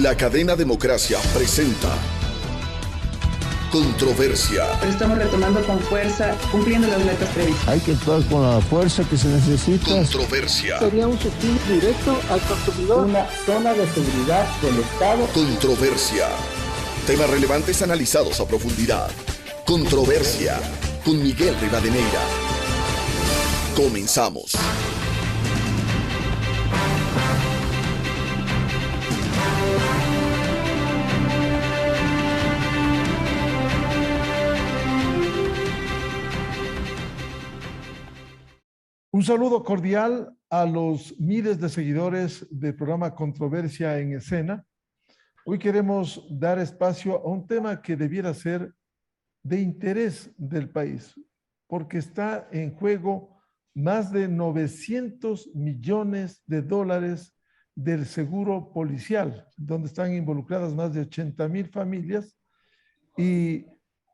La cadena Democracia presenta Controversia. Lo estamos retomando con fuerza, cumpliendo las metas previstas. Hay que actuar con la fuerza que se necesita. Controversia. Sería un subsidio directo al consumidor. Una zona de seguridad del Estado. Controversia. Temas relevantes analizados a profundidad. Controversia. Con Miguel Rivadeneira. Comenzamos. Un saludo cordial a los miles de seguidores del programa Controversia en Escena. Hoy queremos dar espacio a un tema que debiera ser de interés del país, porque está en juego más de 900 millones de dólares del seguro policial, donde están involucradas más de 80,000 familias, y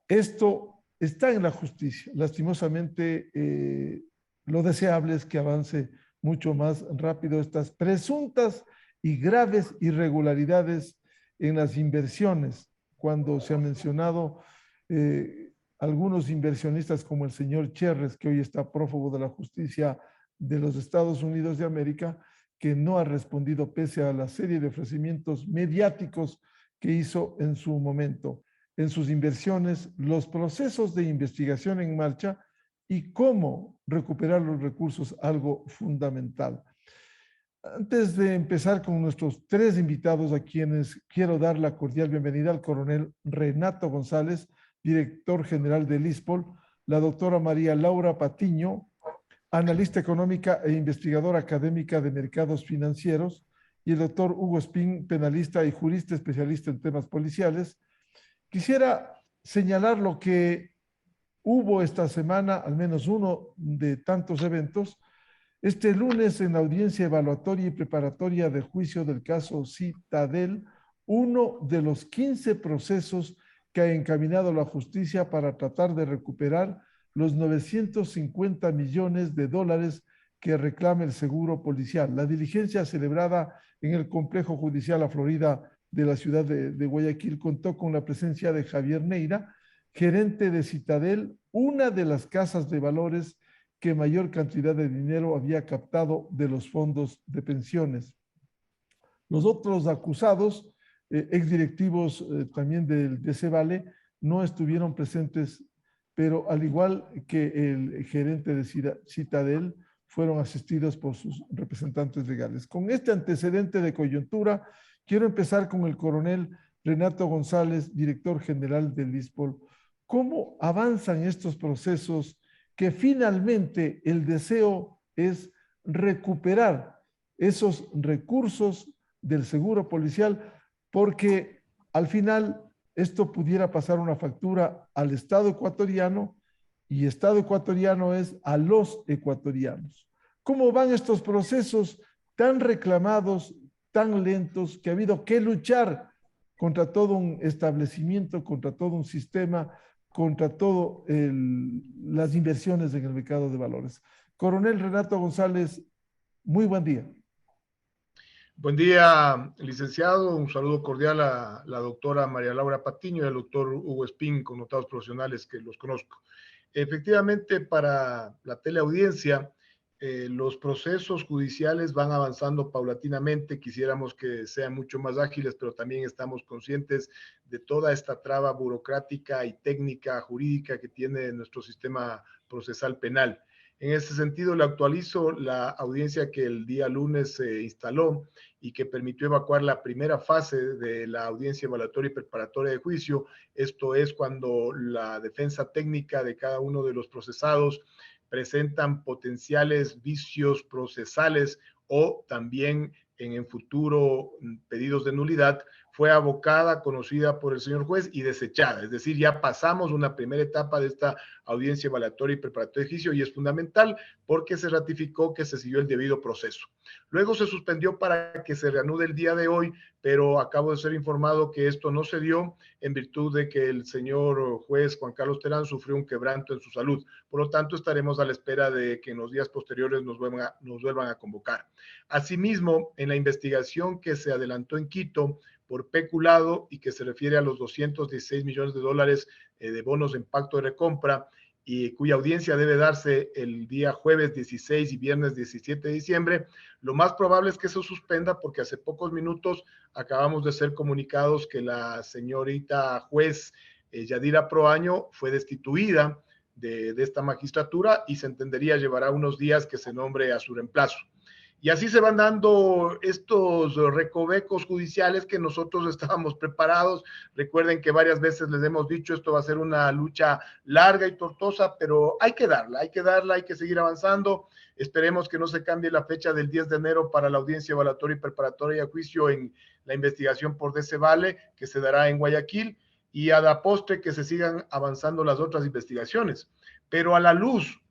esto está en la justicia. Lastimosamente, lo deseable es que avance mucho más rápido estas presuntas y graves irregularidades en las inversiones, cuando se ha mencionado algunos inversionistas como el señor Cherres, que hoy está prófugo de la justicia de los Estados Unidos de América, que no ha respondido pese a la serie de ofrecimientos mediáticos que hizo en su momento. En sus inversiones, los procesos de investigación en marcha y cómo recuperar los recursos, algo fundamental. Antes de empezar con nuestros tres invitados, a quienes quiero dar la cordial bienvenida, al coronel Renato González, director general del ISPOL, la doctora María Laura Patiño, analista económica e investigadora académica de mercados financieros, y el doctor Hugo Espín, penalista y jurista especialista en temas policiales. Quisiera señalar lo que hubo esta semana, al menos uno de tantos eventos. Este lunes, en la audiencia evaluatoria y preparatoria de juicio del caso Citadel, uno de los 15 procesos que ha encaminado la justicia para tratar de recuperar los 950 millones de dólares que reclama el seguro policial. La diligencia celebrada en el complejo judicial La Florida de la ciudad de Guayaquil contó con la presencia de Javier Neira, gerente de Citadel, una de las casas de valores que mayor cantidad de dinero había captado de los fondos de pensiones. Los otros acusados, exdirectivos también de Cevale, no estuvieron presentes, pero al igual que el gerente de Citadel, fueron asistidos por sus representantes legales. Con este antecedente de coyuntura, quiero empezar con el coronel Renato González, director general del ISPOL. ¿Cómo avanzan estos procesos que finalmente el deseo es recuperar esos recursos del seguro policial? Porque al final esto pudiera pasar una factura al Estado ecuatoriano, y Estado ecuatoriano es a los ecuatorianos. ¿Cómo van estos procesos tan reclamados, tan lentos, que ha habido que luchar contra todo un establecimiento, contra todo un sistema, contra todo las inversiones en el mercado de valores? Coronel Renato González, muy buen día. Buen día, licenciado. Un saludo cordial a la doctora María Laura Patiño y al doctor Hugo Espín, connotados profesionales que los conozco. Efectivamente, para la teleaudiencia, los procesos judiciales van avanzando paulatinamente. Quisiéramos que sean mucho más ágiles, pero también estamos conscientes de toda esta traba burocrática y técnica jurídica que tiene nuestro sistema procesal penal. En ese sentido, le actualizo la audiencia que el día lunes se instaló y que permitió evacuar la primera fase de la audiencia evaluatoria y preparatoria de juicio. Esto es cuando la defensa técnica de cada uno de los procesados presentan potenciales vicios procesales o también en el futuro pedidos de nulidad. Fue abocada, conocida por el señor juez y desechada. Es decir, ya pasamos una primera etapa de esta audiencia evaluatoria y preparatoria de juicio, y es fundamental porque se ratificó que se siguió el debido proceso. Luego se suspendió para que se reanude el día de hoy, pero acabo de ser informado que esto no se dio en virtud de que el señor juez Juan Carlos Terán sufrió un quebranto en su salud. Por lo tanto, estaremos a la espera de que en los días posteriores nos vuelvan a convocar. Asimismo, en la investigación que se adelantó en Quito por peculado y que se refiere a los 216 millones de dólares de bonos en pacto de recompra, y cuya audiencia debe darse el día jueves 16 y viernes 17 de diciembre, lo más probable es que se suspenda porque hace pocos minutos acabamos de ser comunicados que la señorita juez Yadira Proaño fue destituida de esta magistratura y se entendería llevará unos días que se nombre a su reemplazo. Y así se van dando estos recovecos judiciales que nosotros estábamos preparados. Recuerden que varias veces les hemos dicho, esto va a ser una lucha larga y tortuosa, pero hay que darla, hay que seguir avanzando. Esperemos que no se cambie la fecha del 10 de enero para la audiencia evaluatoria y preparatoria y a juicio en la investigación por Decevale, que se dará en Guayaquil, y a la postre que se sigan avanzando las otras investigaciones. Pero a la luz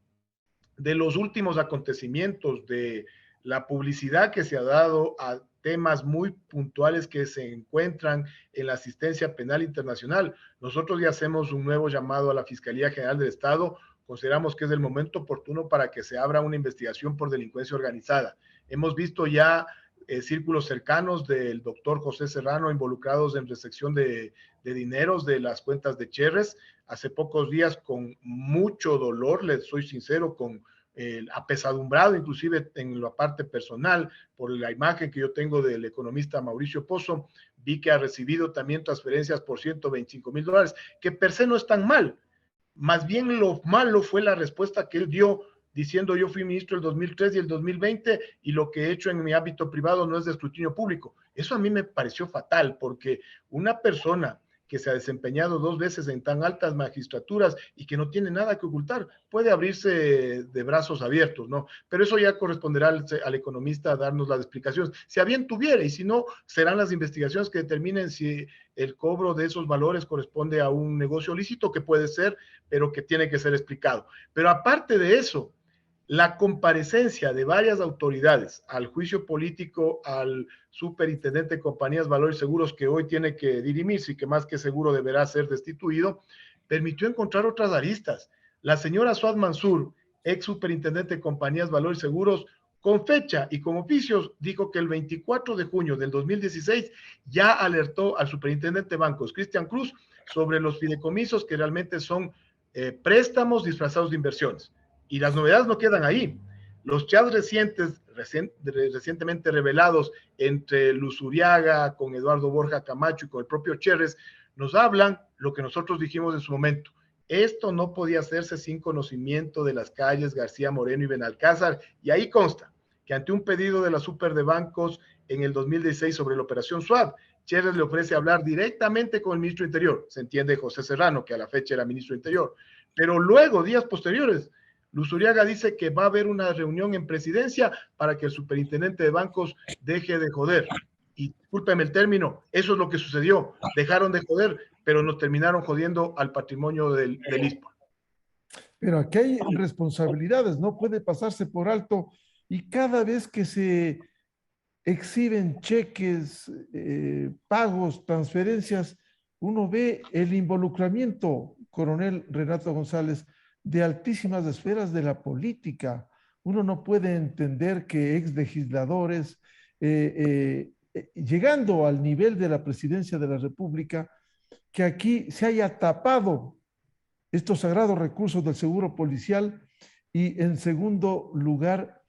de los últimos acontecimientos, de la publicidad que se ha dado a temas muy puntuales que se encuentran en la asistencia penal internacional, nosotros ya hacemos un nuevo llamado a la Fiscalía General del Estado. Consideramos que es el momento oportuno para que se abra una investigación por delincuencia organizada. Hemos visto ya círculos cercanos del doctor José Serrano involucrados en recepción de dineros de las cuentas de Cherres. Hace pocos días, con mucho dolor, les soy sincero, con apesadumbrado inclusive en la parte personal por la imagen que yo tengo del economista Mauricio Pozo, vi que ha recibido también transferencias por $125,000, que per se no es tan mal. Más bien lo malo fue la respuesta que él dio diciendo: yo fui ministro el 2003 y el 2020 y lo que he hecho en mi ámbito privado no es de escrutinio público. Eso a mí me pareció fatal, porque una persona que se ha desempeñado 2 veces en tan altas magistraturas y que no tiene nada que ocultar, puede abrirse de brazos abiertos, ¿no? Pero eso ya corresponderá al economista darnos las explicaciones, si a bien tuviera, y si no, serán las investigaciones que determinen si el cobro de esos valores corresponde a un negocio lícito, que puede ser, pero que tiene que ser explicado. Pero aparte de eso, la comparecencia de varias autoridades al juicio político al superintendente de compañías, valores y seguros, que hoy tiene que dirimirse y que más que seguro deberá ser destituido, permitió encontrar otras aristas. La señora Suad Mansur, ex superintendente de compañías, valores y seguros, con fecha y con oficios, dijo que el 24 de junio del 2016 ya alertó al superintendente de bancos, Cristian Cruz, sobre los fideicomisos que realmente son préstamos disfrazados de inversiones. Y las novedades no quedan ahí. Los chats recientemente revelados entre Luzuriaga, con Eduardo Borja Camacho y con el propio Cherres, nos hablan lo que nosotros dijimos en su momento. Esto no podía hacerse sin conocimiento de las calles García Moreno y Benalcázar, y ahí consta que ante un pedido de la Super de Bancos en el 2016 sobre la operación SWAT, Cherres le ofrece hablar directamente con el ministro de Interior. Se entiende José Serrano, que a la fecha era ministro de Interior. Pero luego, días posteriores, Luzuriaga dice que va a haber una reunión en presidencia para que el superintendente de bancos deje de joder. Y discúlpeme el término, eso es lo que sucedió. Dejaron de joder, pero nos terminaron jodiendo al patrimonio del ISPA. Pero aquí hay responsabilidades, no puede pasarse por alto. Y cada vez que se exhiben cheques, pagos, transferencias, uno ve el involucramiento, coronel Renato González, de altísimas esferas de la política. Uno no puede entender que ex legisladores, llegando al nivel de la presidencia de la República, que aquí se haya tapado estos sagrados recursos del seguro policial y, en segundo lugar,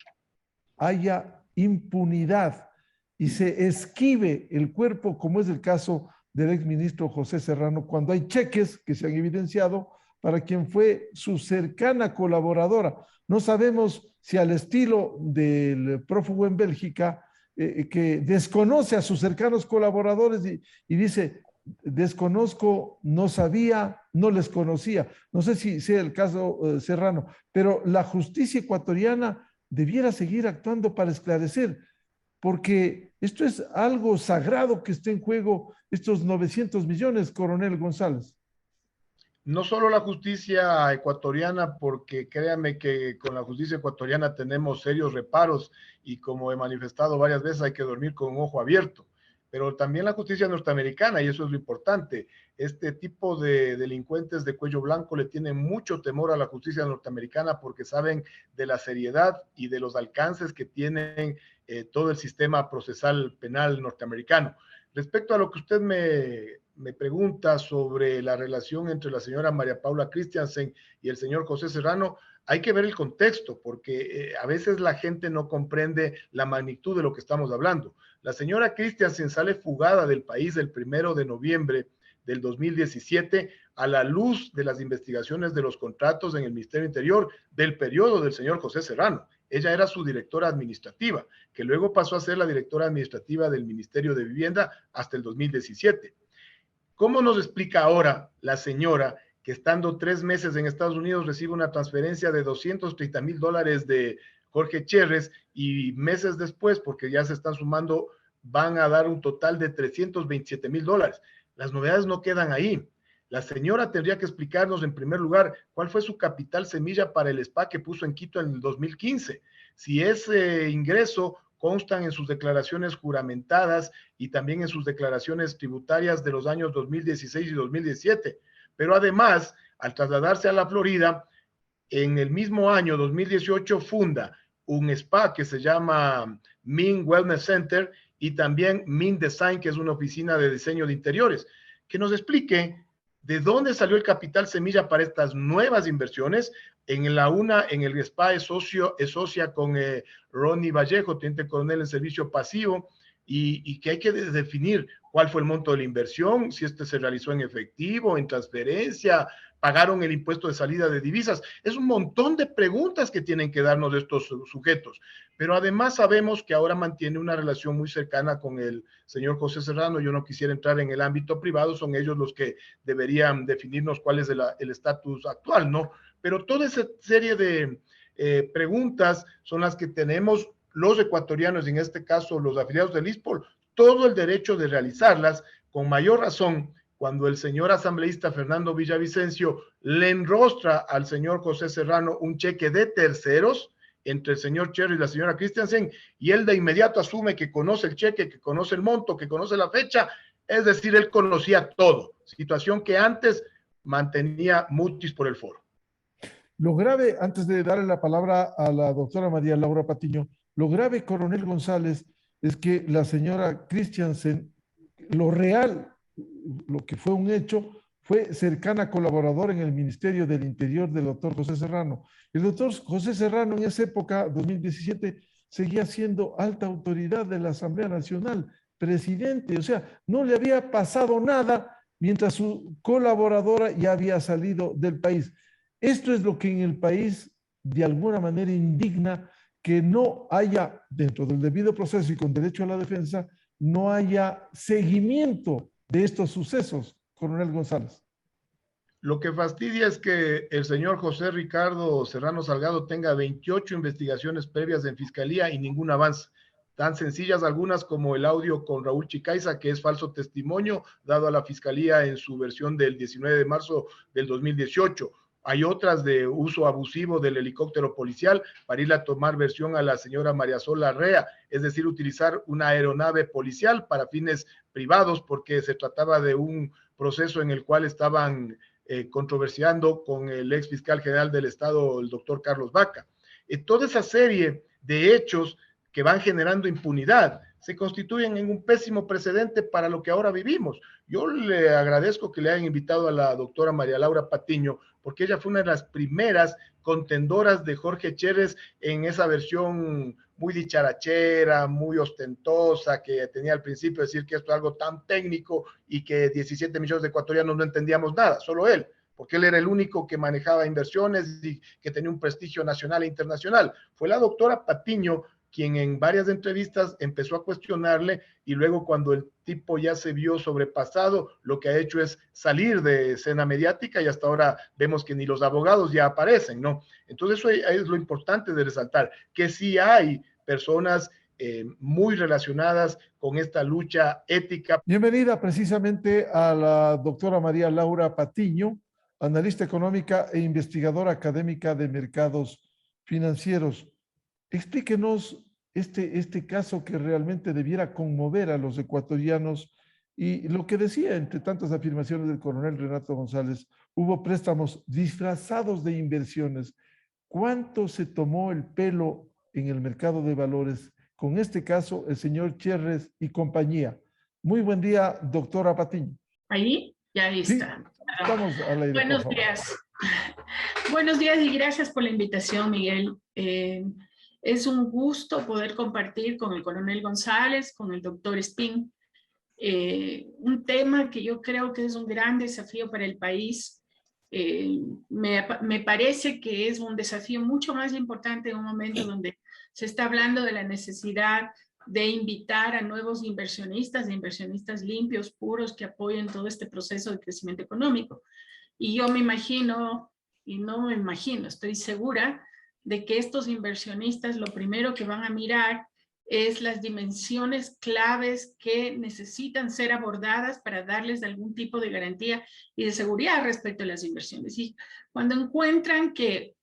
haya impunidad y se esquive el cuerpo, como es el caso del exministro José Serrano, cuando hay cheques que se han evidenciado para quien fue su cercana colaboradora. No sabemos si al estilo del prófugo en Bélgica, que desconoce a sus cercanos colaboradores y dice: desconozco, no sabía, no les conocía. No sé si sea el caso Serrano, pero la justicia ecuatoriana debiera seguir actuando para esclarecer, porque esto es algo sagrado que está en juego, estos 900 millones, coronel González. No solo la justicia ecuatoriana, porque créanme que con la justicia ecuatoriana tenemos serios reparos y, como he manifestado varias veces, hay que dormir con un ojo abierto. pero también la justicia norteamericana, y eso es lo importante. Este tipo de delincuentes de cuello blanco le tienen mucho temor a la justicia norteamericana porque saben de la seriedad y de los alcances que tienen todo el sistema procesal penal norteamericano. Respecto a lo que usted me pregunta sobre la relación entre la señora María Paula Christiansen y el señor José Serrano, hay que ver el contexto, porque a veces la gente no comprende la magnitud de lo que estamos hablando. La señora Christiansen sale fugada del país el 1 de noviembre del 2017 a la luz de las investigaciones de los contratos en el Ministerio Interior del periodo del señor José Serrano. Ella era su directora administrativa, que luego pasó a ser la directora administrativa del Ministerio de Vivienda hasta el 2017. ¿Cómo nos explica ahora la señora que estando 3 meses en Estados Unidos recibe una transferencia de $230,000 de Jorge Cherres y meses después, porque ya se están sumando, van a dar un total de $327,000? Las novedades no quedan ahí. La señora tendría que explicarnos en primer lugar cuál fue su capital semilla para el spa que puso en Quito en el 2015. Si ese ingreso constan en sus declaraciones juramentadas y también en sus declaraciones tributarias de los años 2016 y 2017. Pero además, al trasladarse a la Florida, en el mismo año 2018 funda un spa que se llama Min Wellness Center y también Min Design, que es una oficina de diseño de interiores. Que nos explique de dónde salió el capital semilla para estas nuevas inversiones. En el spa es socia con Ronnie Vallejo, teniente coronel en servicio pasivo, y que hay que definir cuál fue el monto de la inversión, si se realizó en efectivo, en transferencia, pagaron el impuesto de salida de divisas. Es un montón de preguntas que tienen que darnos estos sujetos. Pero además sabemos que ahora mantiene una relación muy cercana con el señor José Serrano. Yo no quisiera entrar en el ámbito privado, son ellos los que deberían definirnos cuál es el estatus actual, ¿no? Pero toda esa serie de preguntas son las que tenemos los ecuatorianos, en este caso los afiliados del ISPOL, todo el derecho de realizarlas, con mayor razón cuando el señor asambleísta Fernando Villavicencio le enrostra al señor José Serrano un cheque de terceros entre el señor Cherry y la señora Christiansen, y él de inmediato asume que conoce el cheque, que conoce el monto, que conoce la fecha, es decir, él conocía todo, situación que antes mantenía mutis por el foro. Lo grave, antes de darle la palabra a la doctora María Laura Patiño, lo grave, coronel González, es que la señora Christiansen, lo real, lo que fue un hecho, fue cercana colaboradora en el Ministerio del Interior del doctor José Serrano. El doctor José Serrano en esa época, 2017, seguía siendo alta autoridad de la Asamblea Nacional, presidente, o sea, no le había pasado nada mientras su colaboradora ya había salido del país. Esto es lo que en el país de alguna manera indigna que no haya, dentro del debido proceso y con derecho a la defensa, no haya seguimiento de estos sucesos, coronel González. Lo que fastidia es que el señor José Ricardo Serrano Salgado tenga 28 investigaciones previas en fiscalía y ningún avance. Tan sencillas algunas como el audio con Raúl Chicaiza, que es falso testimonio dado a la fiscalía en su versión del 19 de marzo del 2018. Hay otras de uso abusivo del helicóptero policial para ir a tomar versión a la señora María Sol Larrea, es decir, utilizar una aeronave policial para fines privados porque se trataba de un proceso en el cual estaban controversiando con el ex fiscal general del Estado, el doctor Carlos Vaca. Toda esa serie de hechos que van generando impunidad se constituyen en un pésimo precedente para lo que ahora vivimos. Yo le agradezco que le hayan invitado a la doctora María Laura Patiño, porque ella fue una de las primeras contendoras de Jorge Cherres en esa versión muy dicharachera, muy ostentosa, que tenía al principio decir que esto es algo tan técnico y que 17 millones de ecuatorianos no entendíamos nada, solo él, porque él era el único que manejaba inversiones y que tenía un prestigio nacional e internacional. Fue la doctora Patiño quien en varias entrevistas empezó a cuestionarle, y luego cuando el tipo ya se vio sobrepasado, lo que ha hecho es salir de escena mediática, y hasta ahora vemos que ni los abogados ya aparecen, ¿no? Entonces eso es lo importante de resaltar, que sí hay personas muy relacionadas con esta lucha ética. Bienvenida precisamente a la doctora María Laura Patiño, analista económica e investigadora académica de mercados financieros. Explíquenos este caso que realmente debiera conmover a los ecuatorianos. Y lo que decía, entre tantas afirmaciones del coronel Renato González, hubo préstamos disfrazados de inversiones. ¿Cuánto se tomó el pelo en el mercado de valores con este caso, el señor Cherres y compañía? Muy buen día, doctora Patiño. Ahí, ya Sí, está. estamos al aire. Buenos días. Buenos días y gracias por la invitación, Miguel. Es un gusto poder compartir con el coronel González, con el doctor Espín, un tema que yo creo que es un gran desafío para el país. Me parece que es un desafío mucho más importante en un momento donde se está hablando de la necesidad de invitar a nuevos inversionistas, de inversionistas limpios, puros, que apoyen todo este proceso de crecimiento económico. Y yo me imagino, y no me imagino, estoy segura de que estos inversionistas lo primero que van a mirar es las dimensiones claves que necesitan ser abordadas para darles algún tipo de garantía y de seguridad respecto a las inversiones. Y cuando encuentran que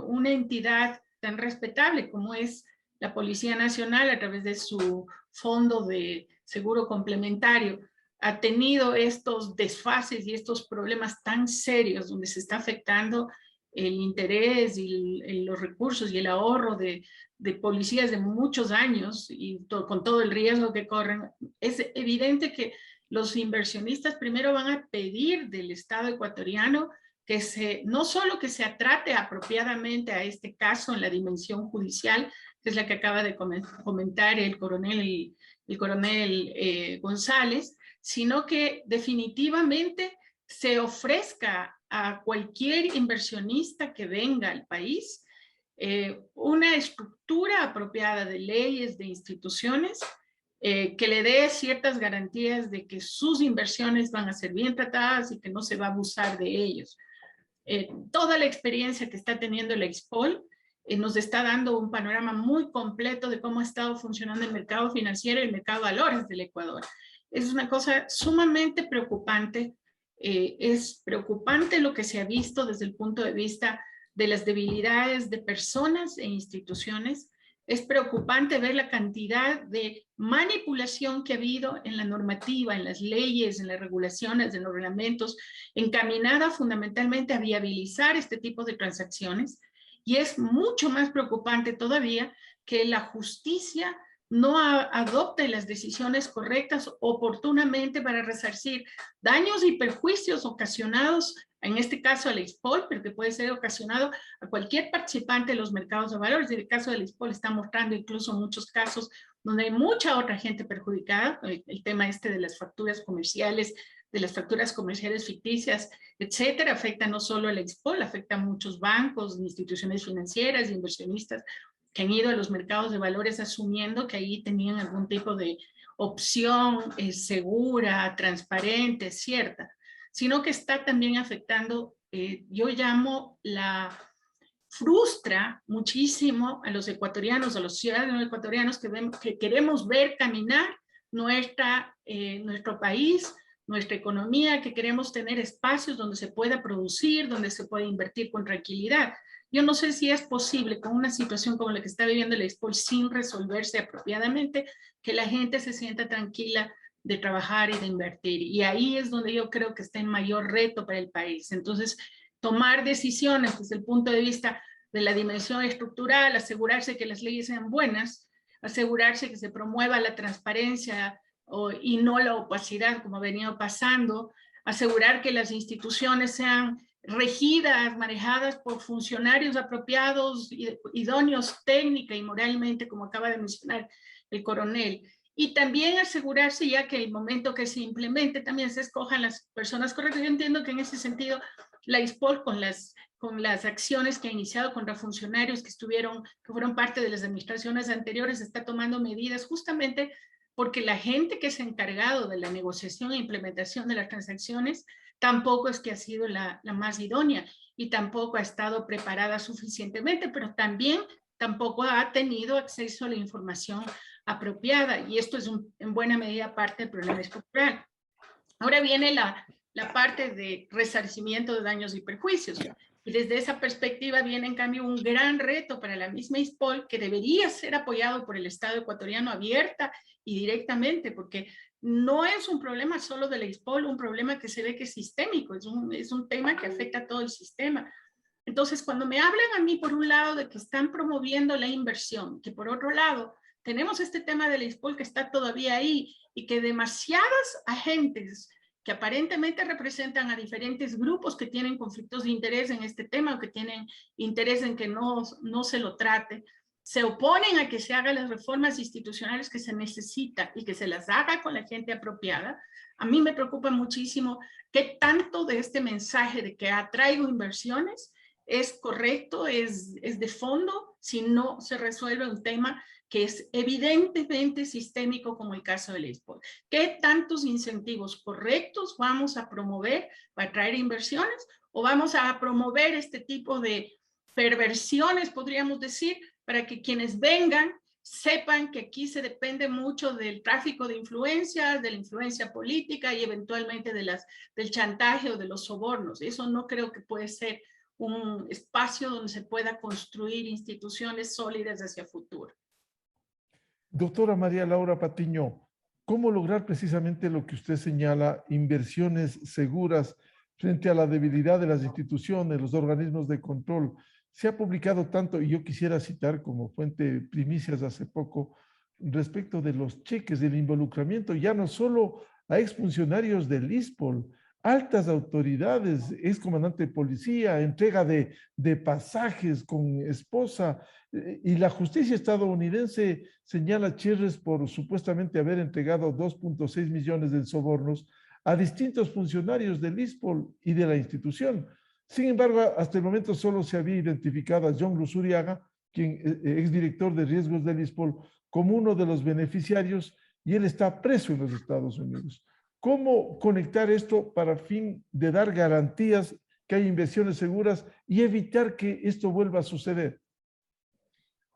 una entidad tan respetable como es la Policía Nacional, a través de su fondo de seguro complementario, ha tenido estos desfases y estos problemas tan serios donde se está afectando el interés y los recursos y el ahorro de policías de muchos años y con todo el riesgo que corren, es evidente que los inversionistas primero van a pedir del Estado ecuatoriano que no solo que se trate apropiadamente a este caso en la dimensión judicial, que es la que acaba de comentar el coronel González, sino que definitivamente se ofrezca a cualquier inversionista que venga al país una estructura apropiada de leyes, de instituciones, que le dé ciertas garantías de que sus inversiones van a ser bien tratadas y que no se va a abusar de ellos. Toda la experiencia que está teniendo la Expol nos está dando un panorama muy completo de cómo ha estado funcionando el mercado financiero y el mercado de valores del Ecuador. Es una cosa sumamente preocupante. Es preocupante lo que se ha visto desde el punto de vista de las debilidades de personas e instituciones. Es preocupante ver la cantidad de manipulación que ha habido en la normativa, en las leyes, en las regulaciones, en los reglamentos, encaminada fundamentalmente a viabilizar este tipo de transacciones. Y es mucho más preocupante todavía que la justicia no adopte las decisiones correctas oportunamente para resarcir daños y perjuicios ocasionados, en este caso a la Expol, pero que puede ser ocasionado a cualquier participante de los mercados de valores. En el caso de la Expol está mostrando incluso muchos casos donde hay mucha otra gente perjudicada, el tema de las facturas comerciales, de las facturas comerciales ficticias, etcétera, afecta no solo a la Expol, afecta a muchos bancos, instituciones financieras, inversionistas que han ido a los mercados de valores asumiendo que ahí tenían algún tipo de opción segura, transparente, cierta, sino que está también afectando, yo llamo frustra muchísimo a los ecuatorianos, a los ciudadanos ecuatorianos que queremos ver caminar nuestro país, nuestra economía, que queremos tener espacios donde se pueda producir, donde se pueda invertir con tranquilidad. Yo no sé si es posible con una situación como la que está viviendo la Expol sin resolverse apropiadamente, que la gente se sienta tranquila de trabajar y de invertir. Y ahí es donde yo creo que está el mayor reto para el país. Entonces, tomar decisiones desde el punto de vista de la dimensión estructural, asegurarse que las leyes sean buenas, asegurarse que se promueva la transparencia y no la opacidad como ha venido pasando, asegurar que las instituciones sean regidas, manejadas por funcionarios apropiados, idóneos técnica y moralmente, como acaba de mencionar el coronel. Y también asegurarse ya que el momento que se implemente también se escojan las personas correctas. Yo entiendo que en ese sentido la Expol con las acciones que ha iniciado contra funcionarios que fueron parte de las administraciones anteriores está tomando medidas justamente porque la gente que se ha encargado de la negociación e implementación de las transacciones tampoco es que ha sido la más idónea y tampoco ha estado preparada suficientemente, pero también tampoco ha tenido acceso a la información apropiada, y esto es en buena medida parte del problema estructural. Ahora viene la parte de resarcimiento de daños y perjuicios. Y desde esa perspectiva viene en cambio un gran reto para la misma ISPOL, que debería ser apoyado por el Estado ecuatoriano abierta y directamente, porque no es un problema solo de la ISPOL, un problema que se ve que es sistémico, es un tema que afecta a todo el sistema. Entonces, cuando me hablan a mí por un lado de que están promoviendo la inversión, que por otro lado tenemos este tema de la ISPOL que está todavía ahí y que demasiadas agentes que aparentemente representan a diferentes grupos que tienen conflictos de interés en este tema o que tienen interés en que no se lo trate, se oponen a que se hagan las reformas institucionales que se necesitan y que se las haga con la gente apropiada. A mí me preocupa muchísimo qué tanto de este mensaje de que atraigo inversiones es correcto, es de fondo, si no se resuelve un tema que es evidentemente sistémico como el caso del ISPOL. ¿Qué tantos incentivos correctos vamos a promover para atraer inversiones o vamos a promover este tipo de perversiones, podríamos decir, para que quienes vengan sepan que aquí se depende mucho del tráfico de influencias, de la influencia política y eventualmente del chantaje o de los sobornos? Eso no creo que puede ser un espacio donde se pueda construir instituciones sólidas hacia futuro. Doctora María Laura Patiño, ¿cómo lograr precisamente lo que usted señala, inversiones seguras frente a la debilidad de las instituciones, los organismos de control? Se ha publicado tanto, y yo quisiera citar como fuente primicias hace poco, respecto de los cheques, del involucramiento, ya no solo a exfuncionarios del ISPOL, altas autoridades, excomandante de policía, entrega de pasajes con esposa, y la justicia estadounidense señala a Cherres por supuestamente haber entregado 2.6 millones de sobornos a distintos funcionarios del ISPOL y de la institución. Sin embargo, hasta el momento solo se había identificado a John Luzuriaga, quien exdirector de riesgos del ISPOL, como uno de los beneficiarios, y él está preso en los Estados Unidos. ¿Cómo conectar esto para fin de dar garantías que hay inversiones seguras y evitar que esto vuelva a suceder?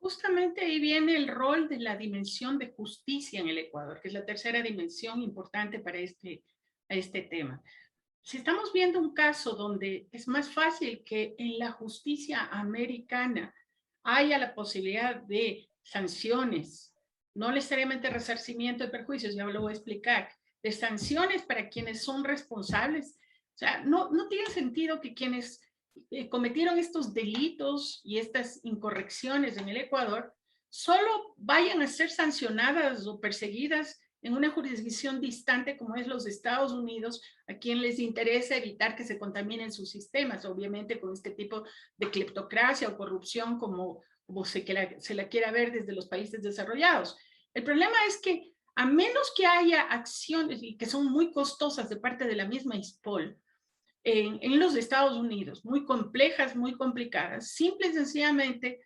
Justamente ahí viene el rol de la dimensión de justicia en el Ecuador, que es la tercera dimensión importante para este tema. Si estamos viendo un caso donde es más fácil que en la justicia americana haya la posibilidad de sanciones, no necesariamente resarcimiento de perjuicios, ya lo voy a explicar, de sanciones para quienes son responsables. O sea, no tiene sentido que quienes cometieron estos delitos y estas incorrecciones en el Ecuador solo vayan a ser sancionadas o perseguidas en una jurisdicción distante como es los Estados Unidos, a quien les interesa evitar que se contaminen sus sistemas, obviamente con este tipo de cleptocracia o corrupción como se la quiera ver desde los países desarrollados. El problema es que a menos que haya acciones y que son muy costosas de parte de la misma ISPOL en los Estados Unidos, muy complejas, muy complicadas, simple y sencillamente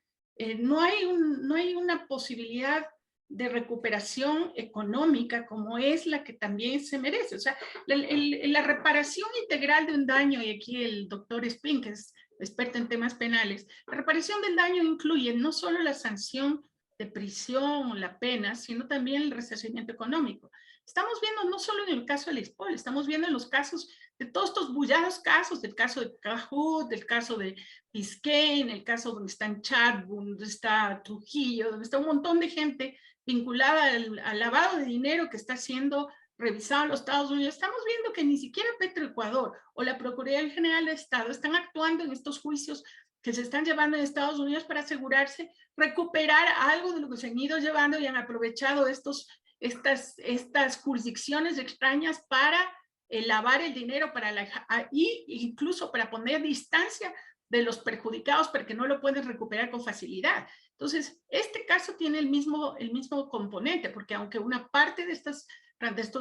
no hay una posibilidad de recuperación económica como es la que también se merece. O sea, la reparación integral de un daño, y aquí el doctor Spin, que es experto en temas penales, la reparación del daño incluye no solo la sanción de prisión o la pena, sino también el resarcimiento económico. Estamos viendo no solo en el caso del ISPOL, estamos viendo en los casos de todos estos bullados casos, del caso de Cajut, del caso de Biscayne, el caso donde está Chadbourne, donde está Trujillo, donde está un montón de gente vinculada al lavado de dinero que está siendo revisado en los Estados Unidos. Estamos viendo que ni siquiera Petroecuador o la Procuraduría General de Estado están actuando en estos juicios que se están llevando en Estados Unidos para asegurarse recuperar algo de lo que se han ido llevando y han aprovechado estas jurisdicciones extrañas para lavar el dinero y incluso para poner distancia de los perjudicados para que no lo pueden recuperar con facilidad. Entonces, este caso tiene el mismo componente, porque aunque una parte de estos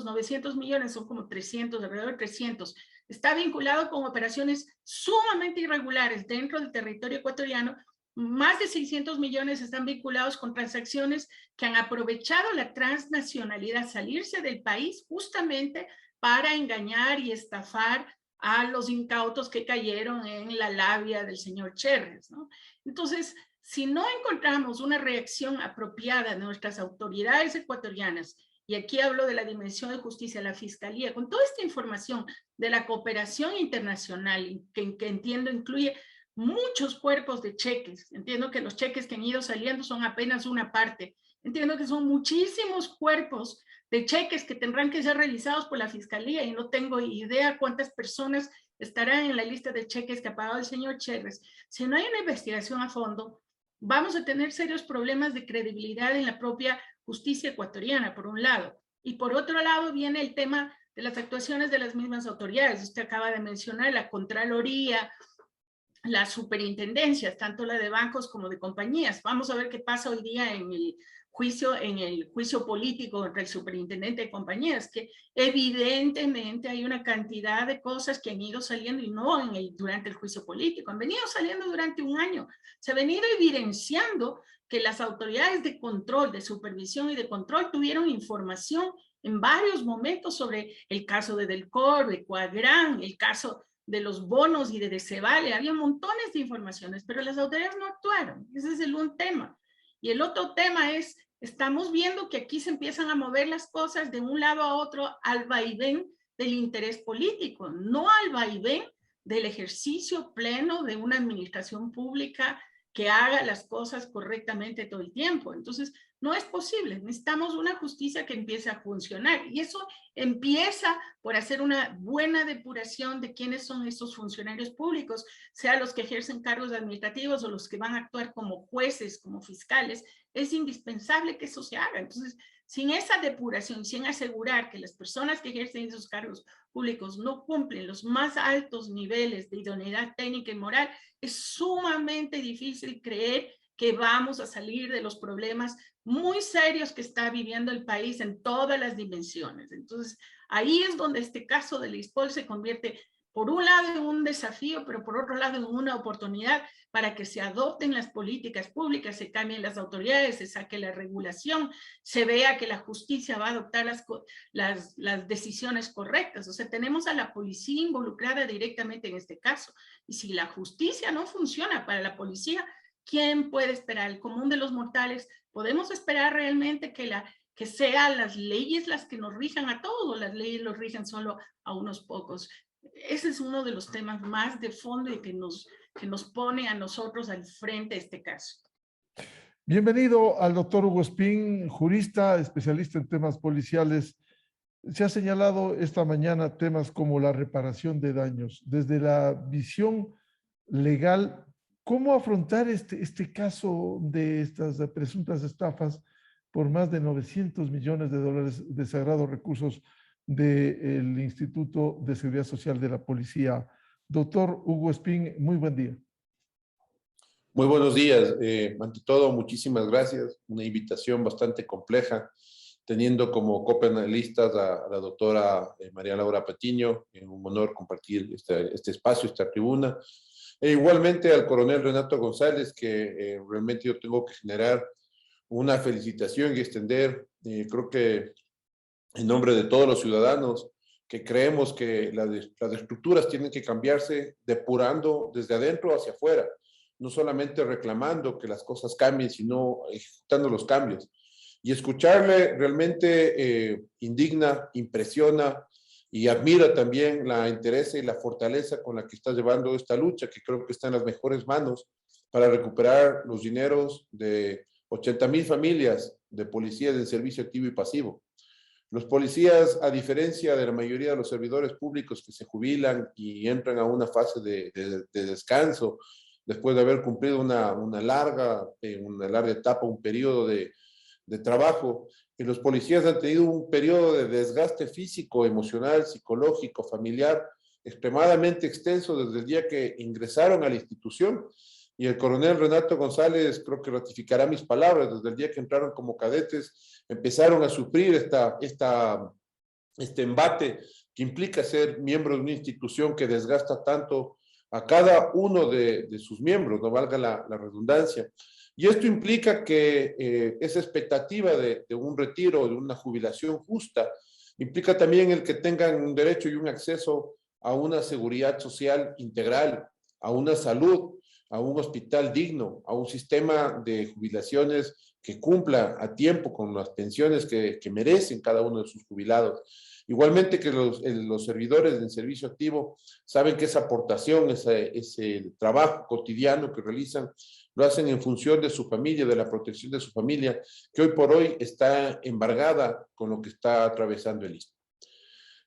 900 millones son como 300, alrededor de 300, está vinculado con operaciones sumamente irregulares dentro del territorio ecuatoriano, más de 600 millones están vinculados con transacciones que han aprovechado la transnacionalidad, salirse del país justamente para engañar y estafar a los incautos que cayeron en la labia del señor Cherres, ¿no? Entonces, si no encontramos una reacción apropiada de nuestras autoridades ecuatorianas, y aquí hablo de la dimensión de justicia, la fiscalía, con toda esta información de la cooperación internacional, que entiendo incluye muchos cuerpos de cheques. Entiendo que los cheques que han ido saliendo son apenas una parte. Entiendo que son muchísimos cuerpos de cheques que tendrán que ser revisados por la Fiscalía y no tengo idea cuántas personas estarán en la lista de cheques que ha pagado el señor Cherres. Si no hay una investigación a fondo, vamos a tener serios problemas de credibilidad en la propia justicia ecuatoriana, por un lado. Y por otro lado viene el tema de las actuaciones de las mismas autoridades. Usted acaba de mencionar la Contraloría, las superintendencias, tanto la de bancos como de compañías. Vamos a ver qué pasa hoy día en el juicio político entre el superintendente de compañías, que evidentemente hay una cantidad de cosas que han ido saliendo y no durante el juicio político, han venido saliendo durante un año. Se ha venido evidenciando que las autoridades de control, de supervisión y de control tuvieron información en varios momentos sobre el caso de Delcor, de Cuadrán, el caso de los bonos y de Decevale. Había montones de informaciones, pero las autoridades no actuaron. Ese es un tema. Y el otro tema es, estamos viendo que aquí se empiezan a mover las cosas de un lado a otro al vaivén del interés político, no al vaivén del ejercicio pleno de una administración pública que haga las cosas correctamente todo el tiempo. Entonces, no es posible. Necesitamos una justicia que empiece a funcionar. Y eso empieza por hacer una buena depuración de quiénes son estos funcionarios públicos, sea los que ejercen cargos administrativos o los que van a actuar como jueces, como fiscales. Es indispensable que eso se haga. Entonces, sin esa depuración, sin asegurar que las personas que ejercen esos cargos públicos no cumplen los más altos niveles de idoneidad técnica y moral, es sumamente difícil creer que vamos a salir de los problemas muy serios que está viviendo el país en todas las dimensiones. Entonces, ahí es donde este caso del ISPOL se convierte, por un lado, en un desafío, pero por otro lado, en una oportunidad para que se adopten las políticas públicas, se cambien las autoridades, se saque la regulación, se vea que la justicia va a adoptar las decisiones correctas. O sea, tenemos a la policía involucrada directamente en este caso. Y si la justicia no funciona para la policía, ¿quién puede esperar? El común de los mortales. ¿Podemos esperar realmente que sean las leyes las que nos rijan a todos, o las leyes los rigen solo a unos pocos? Ese es uno de los temas más de fondo y que nos pone a nosotros al frente de este caso. Bienvenido al doctor Hugo Espín, jurista, especialista en temas policiales. Se ha señalado esta mañana temas como la reparación de daños. Desde la visión legal, ¿cómo afrontar este caso de estas presuntas estafas por más de 900 millones de dólares de sagrados recursos del Instituto de Seguridad Social de la Policía? Doctor Hugo Espín, muy buen día. Muy buenos días. Ante todo, muchísimas gracias. Una invitación bastante compleja, teniendo como copanelistas a la doctora María Laura Patiño. Es un honor compartir este espacio, esta tribuna. E igualmente al coronel Renato González, que realmente yo tengo que generar una felicitación y extender, creo que en nombre de todos los ciudadanos, que creemos que las estructuras tienen que cambiarse depurando desde adentro hacia afuera, no solamente reclamando que las cosas cambien, sino ejecutando los cambios. Y escucharle realmente indigna, impresiona y admira también la interés y la fortaleza con la que está llevando esta lucha, que creo que está en las mejores manos para recuperar los dineros de 80,000 familias de policías en servicio activo y pasivo. Los policías, a diferencia de la mayoría de los servidores públicos que se jubilan y entran a una fase de descanso, después de haber cumplido una larga etapa, un periodo de trabajo, y los policías han tenido un periodo de desgaste físico, emocional, psicológico, familiar, extremadamente extenso desde el día que ingresaron a la institución. Y el coronel Renato González creo que ratificará mis palabras, desde el día que entraron como cadetes, empezaron a sufrir este embate que implica ser miembro de una institución que desgasta tanto a cada uno de sus miembros, no valga la redundancia. Y esto implica que esa expectativa de un retiro, de una jubilación justa, implica también el que tengan un derecho y un acceso a una seguridad social integral, a una salud, a un hospital digno, a un sistema de jubilaciones que cumpla a tiempo con las pensiones que merecen cada uno de sus jubilados. Igualmente que los servidores en servicio activo saben que esa aportación, ese trabajo cotidiano que realizan, lo hacen en función de su familia, de la protección de su familia, que hoy por hoy está embargada con lo que está atravesando el istmo.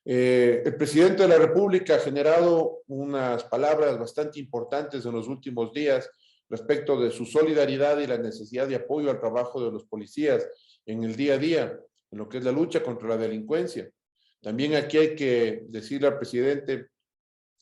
El presidente de la República ha generado unas palabras bastante importantes en los últimos días respecto de su solidaridad y la necesidad de apoyo al trabajo de los policías en el día a día, en lo que es la lucha contra la delincuencia. También aquí hay que decirle al presidente,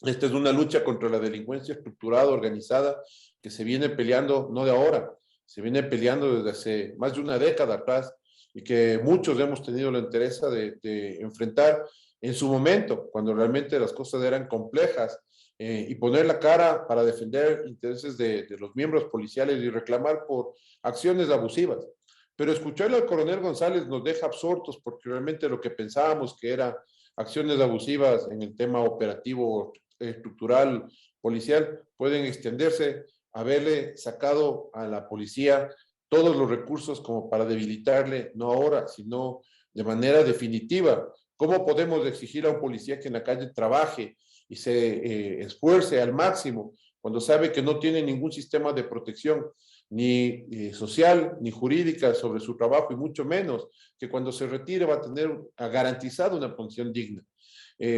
esta es una lucha contra la delincuencia estructurada, organizada, que se viene peleando no de ahora, se viene peleando desde hace más de una década atrás y que muchos hemos tenido la interés de enfrentar en su momento, cuando realmente las cosas eran complejas, y poner la cara para defender intereses de los miembros policiales y reclamar por acciones abusivas. Pero escucharle al coronel González nos deja absortos porque realmente lo que pensábamos que eran acciones abusivas en el tema operativo, estructural, policial, pueden extenderse a haberle sacado a la policía todos los recursos como para debilitarle, no ahora, sino de manera definitiva. ¿Cómo podemos exigir a un policía que en la calle trabaje y se esfuerce al máximo cuando sabe que no tiene ningún sistema de protección, ni social, ni jurídica sobre su trabajo, y mucho menos que cuando se retire va a tener garantizado una pensión digna?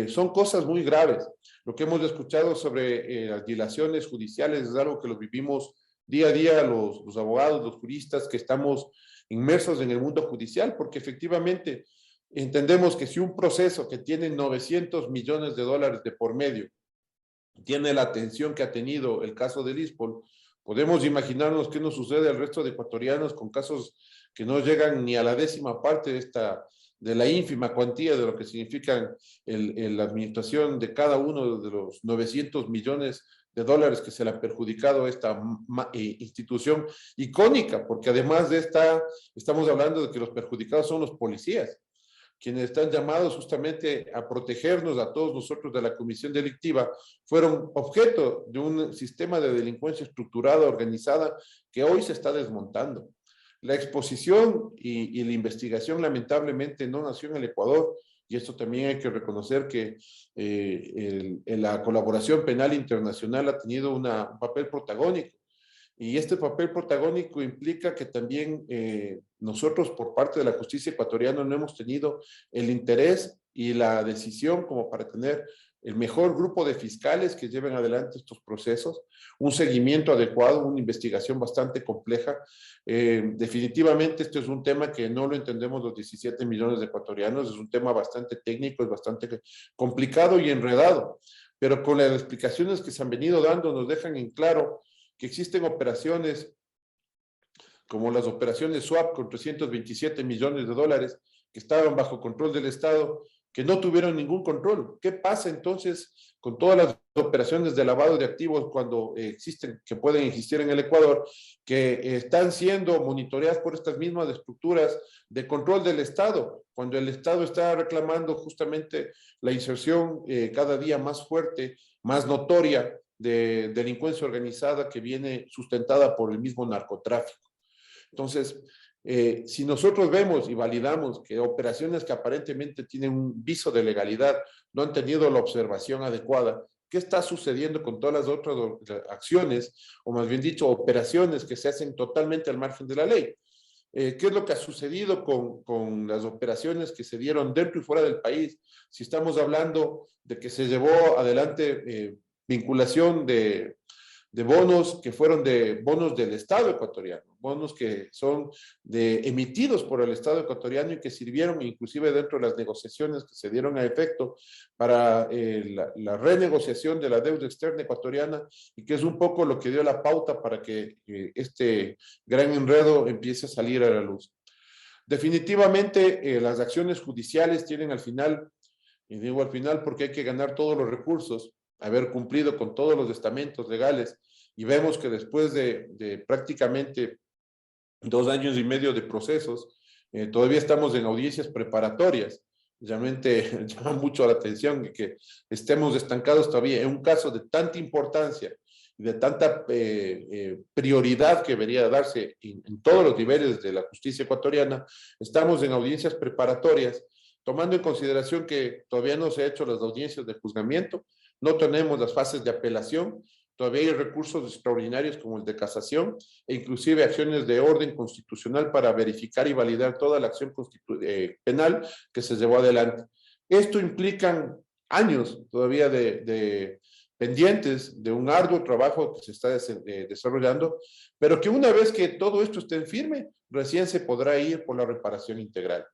Son cosas muy graves. Lo que hemos escuchado sobre las dilaciones judiciales es algo que lo vivimos día a día los abogados, los juristas que estamos inmersos en el mundo judicial, porque efectivamente entendemos que si un proceso que tiene 900 millones de dólares de por medio tiene la atención que ha tenido el caso del ISPOL, podemos imaginarnos qué nos sucede al resto de ecuatorianos con casos que no llegan ni a la 10ª parte de la ínfima cuantía de lo que significa la administración de cada uno de los 900 millones de dólares que se le ha perjudicado a esta institución icónica, porque además de estamos hablando de que los perjudicados son los policías, quienes están llamados justamente a protegernos a todos nosotros de la comisión delictiva, fueron objeto de un sistema de delincuencia estructurada, organizada, que hoy se está desmontando. La exposición y la investigación lamentablemente no nació en el Ecuador, y esto también hay que reconocer que la colaboración penal internacional ha tenido un papel protagónico. Y este papel protagónico implica que también nosotros por parte de la justicia ecuatoriana no hemos tenido el interés y la decisión como para tener el mejor grupo de fiscales que lleven adelante estos procesos, un seguimiento adecuado, una investigación bastante compleja. Definitivamente este es un tema que no lo entendemos los 17 millones de ecuatorianos, es un tema bastante técnico, es bastante complicado y enredado, pero con las explicaciones que se han venido dando nos dejan en claro que existen operaciones como las operaciones SWAP con 327 millones de dólares que estaban bajo control del Estado, que no tuvieron ningún control. ¿Qué pasa entonces con todas las operaciones de lavado de activos cuando existen, que pueden existir en el Ecuador, que están siendo monitoreadas por estas mismas estructuras de control del Estado, cuando el Estado está reclamando justamente la inserción cada día más fuerte, más notoria de delincuencia organizada que viene sustentada por el mismo narcotráfico? Entonces, si nosotros vemos y validamos que operaciones que aparentemente tienen un viso de legalidad no han tenido la observación adecuada, ¿qué está sucediendo con todas las otras acciones, o más bien dicho, operaciones que se hacen totalmente al margen de la ley? ¿Qué es lo que ha sucedido con las operaciones que se dieron dentro y fuera del país? Si estamos hablando de que se llevó adelante vinculación de bonos que fueron de bonos del Estado ecuatoriano, bonos que son emitidos por el Estado ecuatoriano y que sirvieron inclusive dentro de las negociaciones que se dieron a efecto para la renegociación de la deuda externa ecuatoriana, y que es un poco lo que dio la pauta para que este gran enredo empiece a salir a la luz. Definitivamente las acciones judiciales tienen al final, y digo al final porque hay que ganar todos los recursos, haber cumplido con todos los estamentos legales, y vemos que después de prácticamente 2 años y medio de procesos, todavía estamos en audiencias preparatorias. Realmente llama mucho la atención que estemos estancados todavía en un caso de tanta importancia de tanta prioridad que debería darse en todos los niveles de la justicia ecuatoriana, estamos en audiencias preparatorias, tomando en consideración que todavía no se han hecho las audiencias de juzgamiento, no tenemos las fases de apelación, todavía hay recursos extraordinarios como el de casación e inclusive acciones de orden constitucional para verificar y validar toda la acción penal que se llevó adelante. Esto implica años todavía de pendientes de un arduo trabajo que se está desarrollando, pero que una vez que todo esto esté en firme, recién se podrá ir por la reparación integral.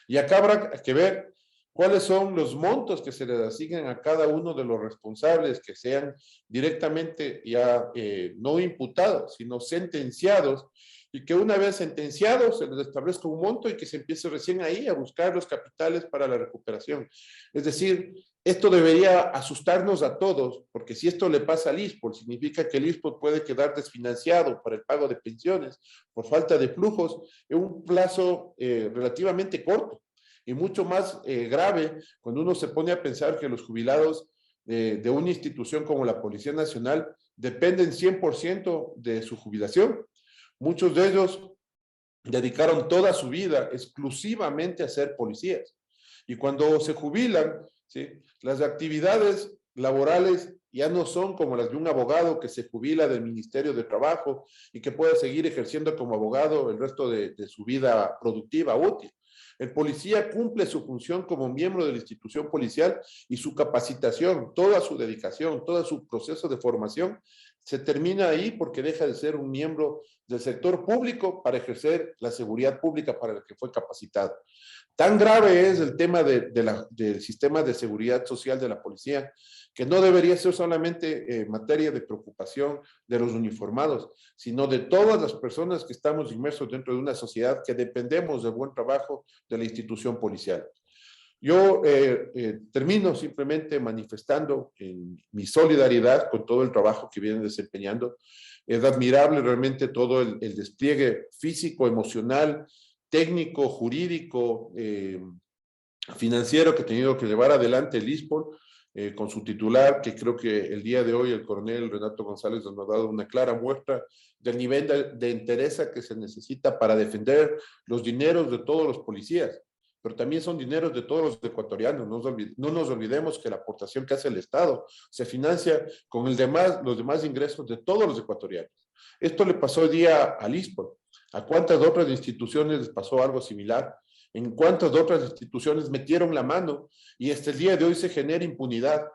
Y acá habrá que ver cuáles son los montos que se les asignan a cada uno de los responsables que sean directamente ya no imputados, sino sentenciados, y que una vez sentenciados se les establezca un monto y que se empiece recién ahí a buscar los capitales para la recuperación. Es decir, esto debería asustarnos a todos, porque si esto le pasa al ISPOL, significa que el ISPOL puede quedar desfinanciado para el pago de pensiones por falta de flujos en un plazo relativamente corto. Y mucho más grave cuando uno se pone a pensar que los jubilados de una institución como la Policía Nacional dependen 100% de su jubilación. Muchos de ellos dedicaron toda su vida exclusivamente a ser policías. Y cuando se jubilan, ¿sí?, las actividades laborales ya no son como las de un abogado que se jubila del Ministerio de Trabajo y que puede seguir ejerciendo como abogado el resto de su vida productiva útil. El policía cumple su función como miembro de la institución policial y su capacitación, toda su dedicación, todo su proceso de formación se termina ahí porque deja de ser un miembro del sector público para ejercer la seguridad pública para la que fue capacitado. Tan grave es el tema del sistema de seguridad social de la policía, que no debería ser solamente materia de preocupación de los uniformados, sino de todas las personas que estamos inmersos dentro de una sociedad que dependemos del buen trabajo de la institución policial. Yo termino simplemente manifestando mi solidaridad con todo el trabajo que vienen desempeñando. Es admirable realmente todo el despliegue físico, emocional, técnico, jurídico, financiero que ha tenido que llevar adelante el ISPOL con su titular, que creo que el día de hoy el coronel Renato González nos ha dado una clara muestra del nivel de entereza que se necesita para defender los dineros de todos los policías, pero también son dineros de todos los ecuatorianos. No nos olvidemos que la aportación que hace el Estado se financia con los demás ingresos de todos los ecuatorianos. Esto le pasó hoy día al ISPOL. ¿A cuántas otras instituciones les pasó algo similar? ¿En cuántas otras instituciones metieron la mano y hasta el día de hoy se genera impunidad?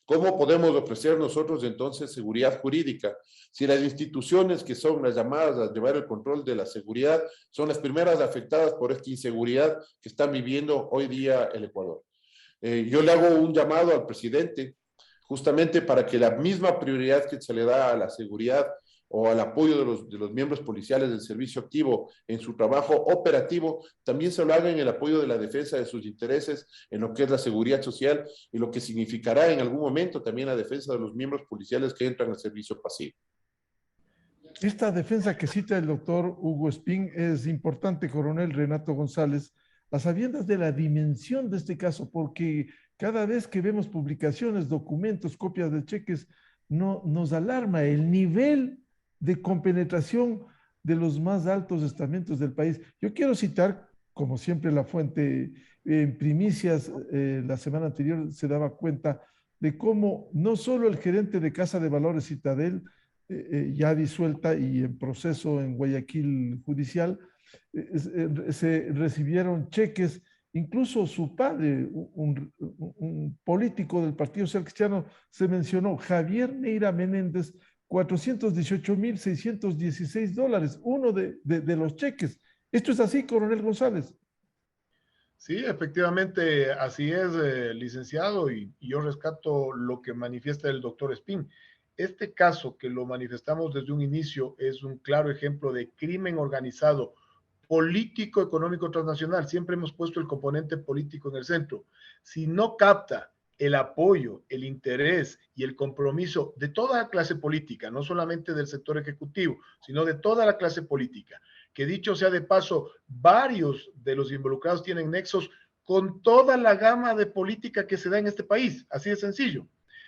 ¿Cómo podemos ofrecer nosotros entonces seguridad jurídica si las instituciones que son las llamadas a llevar el control de la seguridad son las primeras afectadas por esta inseguridad que está viviendo hoy día el Ecuador? Yo le hago un llamado al presidente justamente para que la misma prioridad que se le da a la seguridad o al apoyo de los miembros policiales del servicio activo en su trabajo operativo, también se lo haga en el apoyo de la defensa de sus intereses en lo que es la seguridad social y lo que significará en algún momento también la defensa de los miembros policiales que entran al servicio pasivo. Esta defensa que cita el doctor Hugo Espín es importante, coronel Renato González, a sabiendas de la dimensión de este caso, porque cada vez que vemos publicaciones, documentos, copias de cheques, nos alarma el nivel de compenetración de los más altos estamentos del país. Yo quiero citar, como siempre, la fuente en primicias. La semana anterior se daba cuenta de cómo no solo el gerente de Casa de Valores Citadel, ya disuelta y en proceso en Guayaquil judicial, se recibieron cheques, incluso su padre, un político del Partido Social Cristiano, se mencionó, Javier Neira Menéndez, $418,616, uno de los cheques. ¿Esto es así, coronel González? Sí, efectivamente, así es, licenciado, y yo rescato lo que manifiesta el doctor Espín. Este caso, que lo manifestamos desde un inicio, es un claro ejemplo de crimen organizado, político, económico, transnacional. Siempre hemos puesto el componente político en el centro. Si no capta el apoyo, el interés y el compromiso de toda la clase política, no solamente del sector ejecutivo, sino de toda la clase política, que dicho sea de paso, varios de los involucrados tienen nexos con toda la gama de política que se da en este país, así de sencillo.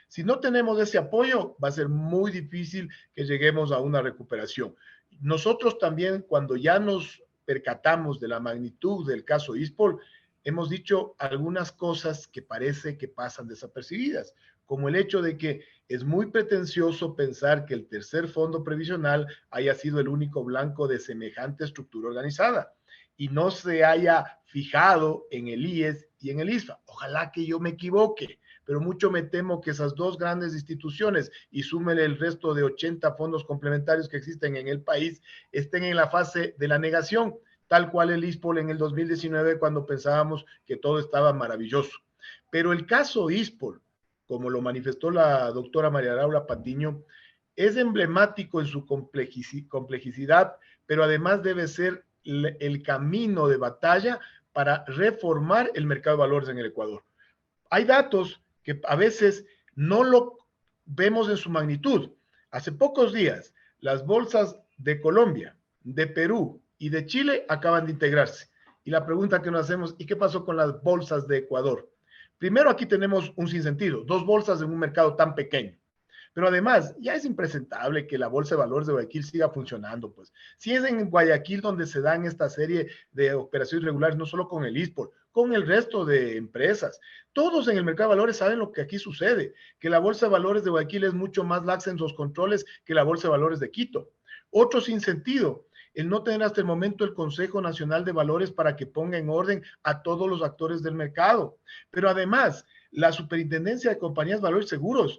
Si no tenemos ese apoyo, va a ser muy difícil que lleguemos a una recuperación. Nosotros también, cuando ya nos percatamos de la magnitud del caso ISPOL, hemos dicho algunas cosas que parece que pasan desapercibidas, como el hecho de que es muy pretencioso pensar que el tercer fondo previsional haya sido el único blanco de semejante estructura organizada y no se haya fijado en el IES y en el ISFA. Ojalá que yo me equivoque, pero mucho me temo que esas dos grandes instituciones, y súmele el resto de 80 fondos complementarios que existen en el país, estén en la fase de la negación, tal cual el ISPOL en el 2019, cuando pensábamos que todo estaba maravilloso. Pero el caso ISPOL, como lo manifestó la doctora María Laura Patiño, es emblemático en su complejidad, pero además debe ser el camino de batalla para reformar el mercado de valores en el Ecuador. Hay datos que a veces no lo vemos en su magnitud. Hace pocos días, las bolsas de Colombia, de Perú y de Chile acaban de integrarse. Y la pregunta que nos hacemos, ¿y qué pasó con las bolsas de Ecuador? Primero, aquí tenemos un sinsentido, dos bolsas en un mercado tan pequeño. Pero además, ya es impresentable que la Bolsa de Valores de Guayaquil siga funcionando, pues. Si es en Guayaquil donde se dan esta serie de operaciones regulares, no solo con el ISPOL, con el resto de empresas. Todos en el mercado de valores saben lo que aquí sucede, que la Bolsa de Valores de Guayaquil es mucho más laxa en sus controles que la Bolsa de Valores de Quito. Otro sinsentido, el no tener hasta el momento el Consejo Nacional de Valores para que ponga en orden a todos los actores del mercado. Pero además, la Superintendencia de Compañías, Valores y Seguros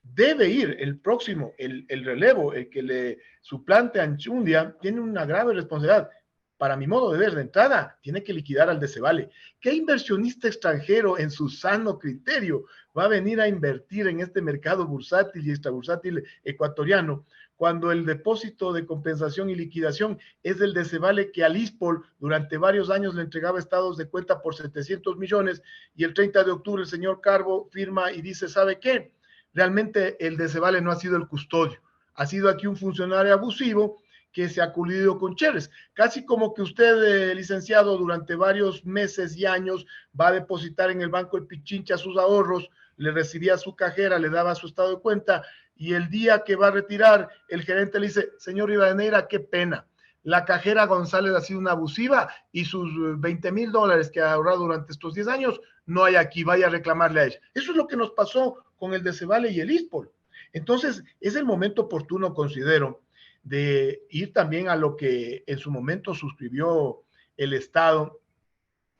debe ir el próximo, el relevo, el que le suplante a Anchundia, tiene una grave responsabilidad. Para mi modo de ver, de entrada, tiene que liquidar al Decevale. ¿Qué inversionista extranjero en su sano criterio va a venir a invertir en este mercado bursátil y extrabursátil ecuatoriano cuando el depósito de compensación y liquidación es el Decevale que al ISPOL durante varios años le entregaba estados de cuenta por 700 millones y el 30 de octubre el señor Carbo firma y dice, ¿sabe qué? Realmente el Decevale no ha sido el custodio, ha sido aquí un funcionario abusivo que se ha coludido con Cheres, casi como que usted, licenciado, durante varios meses y años va a depositar en el Banco El Pichincha sus ahorros, le recibía su cajera, le daba su estado de cuenta, y el día que va a retirar, el gerente le dice, señor Rivadeneira, qué pena, la cajera González ha sido una abusiva y sus $20,000 que ha ahorrado durante estos 10 años no hay aquí, vaya a reclamarle a ella. Eso es lo que nos pasó con el Decevale y el ISPOL. Entonces, es el momento oportuno, considero, de ir también a lo que en su momento suscribió el Estado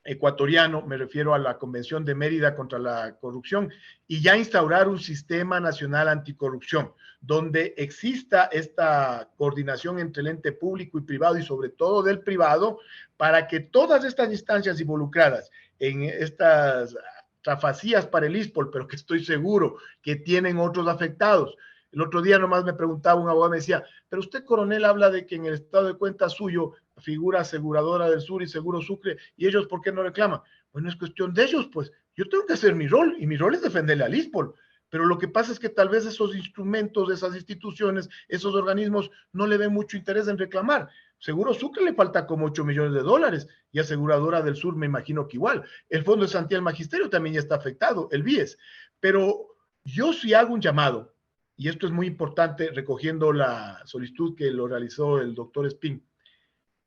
ecuatoriano, me refiero a la Convención de Mérida contra la Corrupción, y ya instaurar un sistema nacional anticorrupción, donde exista esta coordinación entre el ente público y privado, y sobre todo del privado, para que todas estas instancias involucradas en estas trafacías para el ISPOL, pero que estoy seguro que tienen otros afectados. El otro día nomás me preguntaba un abogado, me decía, pero usted, coronel, habla de que en el estado de cuenta suyo figura Aseguradora del Sur y Seguro Sucre, y ellos, ¿por qué no reclaman? Bueno, es cuestión de ellos, pues. Yo tengo que hacer mi rol, y mi rol es defenderle al ISPOL. Pero lo que pasa es que tal vez esos instrumentos, esas instituciones, esos organismos no le ven mucho interés en reclamar. Seguro Sucre le falta como $8 millones, y Aseguradora del Sur me imagino que igual. El Fondo de Garantía del Magisterio también ya está afectado, el BIES. Pero yo sí hago un llamado, y esto es muy importante, recogiendo la solicitud que lo realizó el doctor Espín,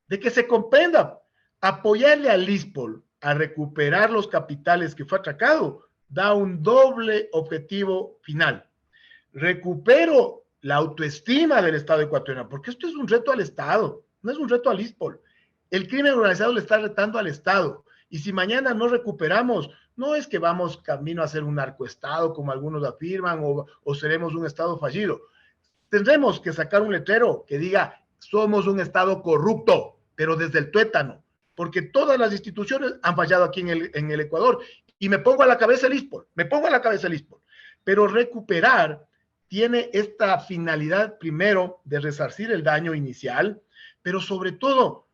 de que se comprenda, apoyarle al ISPOL a recuperar los capitales que fue atracado, da un doble objetivo final. Recupero la autoestima del Estado ecuatoriano, porque esto es un reto al Estado, no es un reto al ISPOL. El crimen organizado le está retando al Estado, y si mañana no recuperamos, no es que vamos camino a ser un narcoestado, como algunos afirman, o seremos un Estado fallido. Tendremos que sacar un letrero que diga, somos un Estado corrupto, pero desde el tuétano, porque todas las instituciones han fallado aquí en el Ecuador, y me pongo a la cabeza el ISPOL, pero recuperar tiene esta finalidad, primero, de resarcir el daño inicial, pero sobre todo,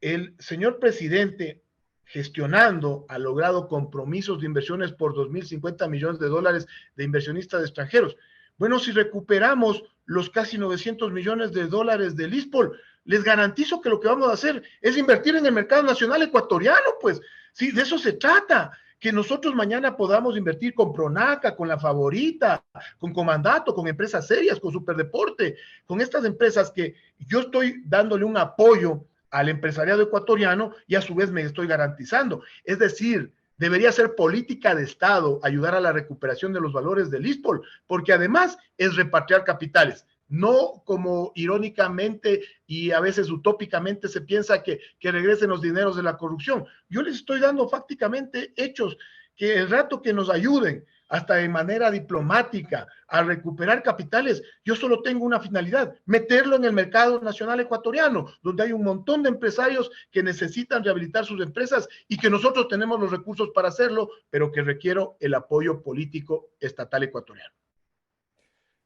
el señor presidente, gestionando, ha logrado compromisos de inversiones por 2.050 millones de dólares de inversionistas extranjeros. Bueno, si recuperamos los casi 900 millones de dólares del ISPOL, les garantizo que lo que vamos a hacer es invertir en el mercado nacional ecuatoriano, pues, sí, de eso se trata, que nosotros mañana podamos invertir con Pronaca, con La Favorita, con Comandato, con empresas serias, con Superdeporte, con estas empresas que yo estoy dándole un apoyo al empresariado ecuatoriano y a su vez me estoy garantizando. Es decir, debería ser política de Estado ayudar a la recuperación de los valores del ISPOL, porque además es repatriar capitales. No como irónicamente y a veces utópicamente se piensa que regresen los dineros de la corrupción. Yo les estoy dando fácticamente hechos que el rato que nos ayuden, hasta de manera diplomática, a recuperar capitales, yo solo tengo una finalidad, meterlo en el mercado nacional ecuatoriano, donde hay un montón de empresarios que necesitan rehabilitar sus empresas y que nosotros tenemos los recursos para hacerlo, pero que requiero el apoyo político estatal ecuatoriano.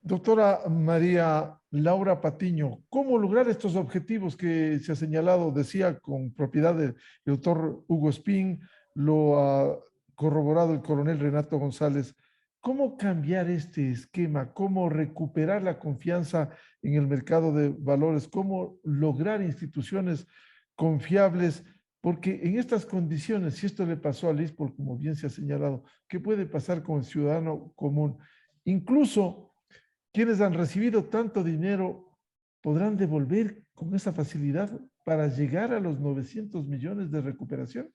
Doctora María Laura Patiño, ¿cómo lograr estos objetivos que se ha señalado? Decía con propiedad del doctor Hugo Espín, lo ha corroborado el coronel Renato González. ¿Cómo cambiar este esquema? ¿Cómo recuperar la confianza en el mercado de valores? ¿Cómo lograr instituciones confiables? Porque en estas condiciones, si esto le pasó al ISPOL, como bien se ha señalado, ¿qué puede pasar con el ciudadano común? Incluso quienes han recibido tanto dinero podrán devolver con esa facilidad para llegar a los 900 millones de recuperación.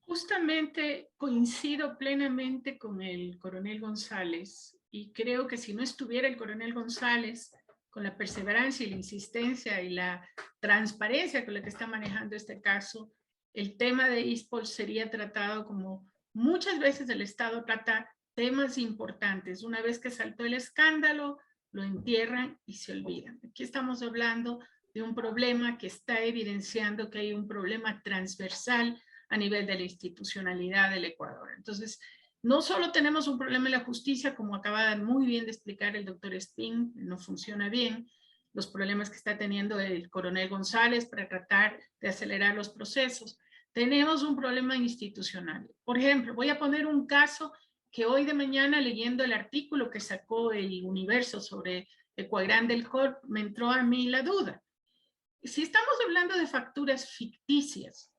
Justamente coincido plenamente con el coronel González y creo que si no estuviera el coronel González con la perseverancia y la insistencia y la transparencia con la que está manejando este caso, el tema de ISPOL sería tratado como muchas veces el Estado trata temas importantes. Una vez que saltó el escándalo, lo entierran y se olvidan. Aquí estamos hablando de un problema que está evidenciando que hay un problema transversal a nivel de la institucionalidad del Ecuador. Entonces, no solo tenemos un problema en la justicia, como acaba muy bien de explicar el doctor Espín, no funciona bien, los problemas que está teniendo el coronel González para tratar de acelerar los procesos. Tenemos un problema institucional. Por ejemplo, voy a poner un caso que hoy de mañana, leyendo el artículo que sacó el Universo sobre Ecuagrande del Corp, me entró a mí la duda. Si estamos hablando de facturas ficticias,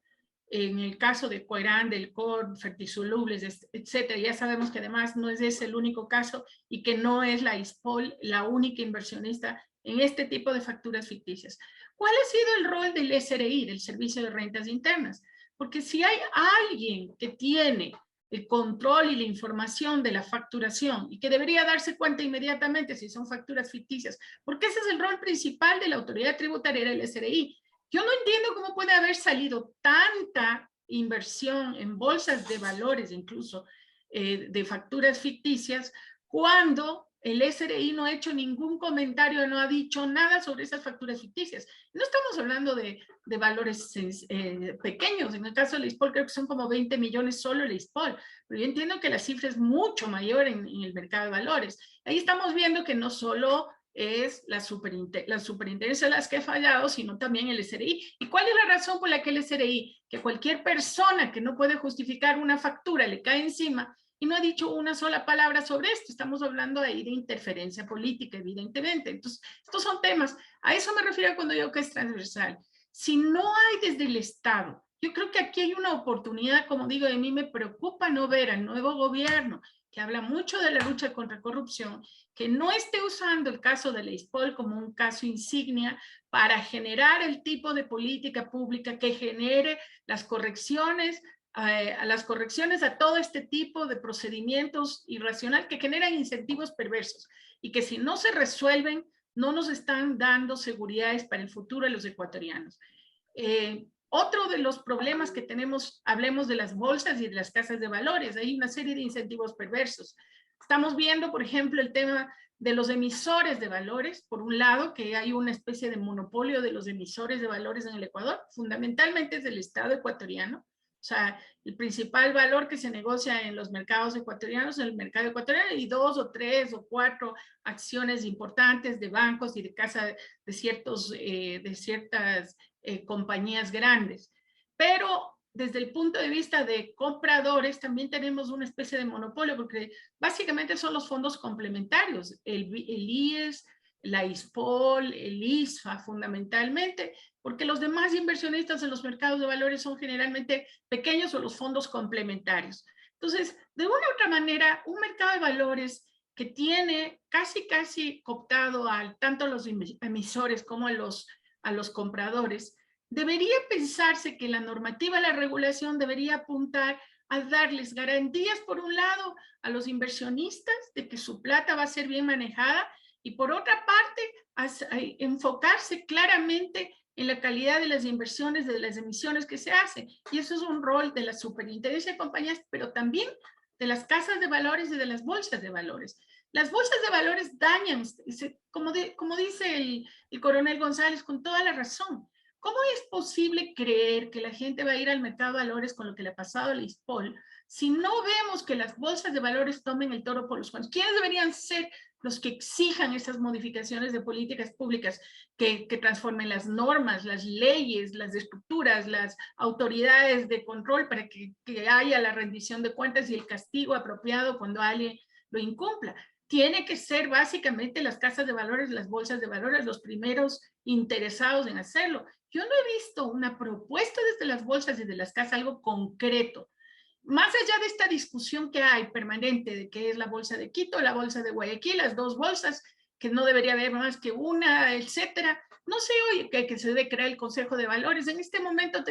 en el caso de Ecuagrande del Corp, Fertisolubles, etcétera, ya sabemos que además no es ese el único caso y que no es la ISPOL la única inversionista en este tipo de facturas ficticias. ¿Cuál ha sido el rol del SRI, del Servicio de Rentas Internas? Porque si hay alguien que tiene el control y la información de la facturación y que debería darse cuenta inmediatamente si son facturas ficticias, porque ese es el rol principal de la autoridad tributaria, el SRI. Yo no entiendo cómo puede haber salido tanta inversión en bolsas de valores, incluso de facturas ficticias, cuando el SRI no ha hecho ningún comentario, no ha dicho nada sobre esas facturas ficticias. No estamos hablando de valores pequeños. En el caso de la ISPOL creo que son como 20 millones solo la ISPOL, pero yo entiendo que la cifra es mucho mayor en el mercado de valores. Ahí estamos viendo que no solo es la superintendencia las que ha fallado, sino también el SRI. ¿Y cuál es la razón por la que el SRI, que cualquier persona que no puede justificar una factura le cae encima y no ha dicho una sola palabra sobre esto? Estamos hablando ahí de interferencia política, evidentemente. Entonces, estos son temas, a eso me refiero cuando digo que es transversal. Si no hay desde el Estado, yo creo que aquí hay una oportunidad, como digo, a mí me preocupa no ver al nuevo gobierno, que habla mucho de la lucha contra corrupción, que no esté usando el caso de la ISPOL como un caso insignia para generar el tipo de política pública que genere las correcciones a todo este tipo de procedimientos irracionales que generan incentivos perversos y que si no se resuelven no nos están dando seguridades para el futuro de los ecuatorianos. Otro de los problemas que tenemos, hablemos de las bolsas y de las casas de valores, hay una serie de incentivos perversos. Estamos viendo, por ejemplo, el tema de los emisores de valores, por un lado, que hay una especie de monopolio de los emisores de valores en el Ecuador, fundamentalmente es del Estado ecuatoriano. O sea, el principal valor que se negocia en los mercados ecuatorianos es el mercado ecuatoriano y 2 o 3 o 4 acciones importantes de bancos y de casa de ciertas compañías grandes. Pero desde el punto de vista de compradores también tenemos una especie de monopolio porque básicamente son los fondos complementarios, el IES, la ISPOL, el ISFA fundamentalmente, porque los demás inversionistas en los mercados de valores son generalmente pequeños o los fondos complementarios. Entonces, de una u otra manera, un mercado de valores que tiene casi cooptado tanto a los emisores como a los compradores, debería pensarse que la normativa, la regulación debería apuntar a darles garantías, por un lado, a los inversionistas de que su plata va a ser bien manejada, y por otra parte, a enfocarse claramente en la calidad de las inversiones, de las emisiones que se hacen. Y eso es un rol de la superintendencia de compañías, pero también de las casas de valores y de las bolsas de valores. Las bolsas de valores dañan, como dice el coronel González, con toda la razón. ¿Cómo es posible creer que la gente va a ir al mercado de valores con lo que le ha pasado a la ISPOL si no vemos que las bolsas de valores tomen el toro por los cuernos? ¿Quiénes deberían ser los que exijan esas modificaciones de políticas públicas que transformen las normas, las leyes, las estructuras, las autoridades de control para que haya la rendición de cuentas y el castigo apropiado cuando alguien lo incumpla? Tiene que ser básicamente las casas de valores, las bolsas de valores, los primeros interesados en hacerlo. Yo no he visto una propuesta desde las bolsas y de las casas, algo concreto. Más allá de esta discusión que hay permanente de qué es la bolsa de Quito, la bolsa de Guayaquil, las dos bolsas, que no debería haber más que una, etcétera. No sé hoy que se debe crear el Consejo de Valores. En este momento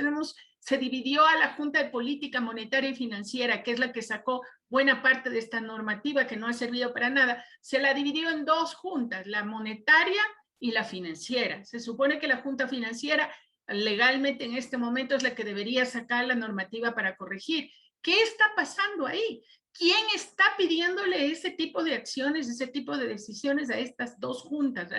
se dividió a la Junta de Política Monetaria y Financiera, que es la que sacó buena parte de esta normativa que no ha servido para nada. Se la dividió en dos juntas, la monetaria y la financiera. Se supone que la Junta Financiera legalmente en este momento es la que debería sacar la normativa para corregir. ¿Qué está pasando ahí? ¿Quién está pidiéndole ese tipo de acciones, ese tipo de decisiones a estas dos juntas,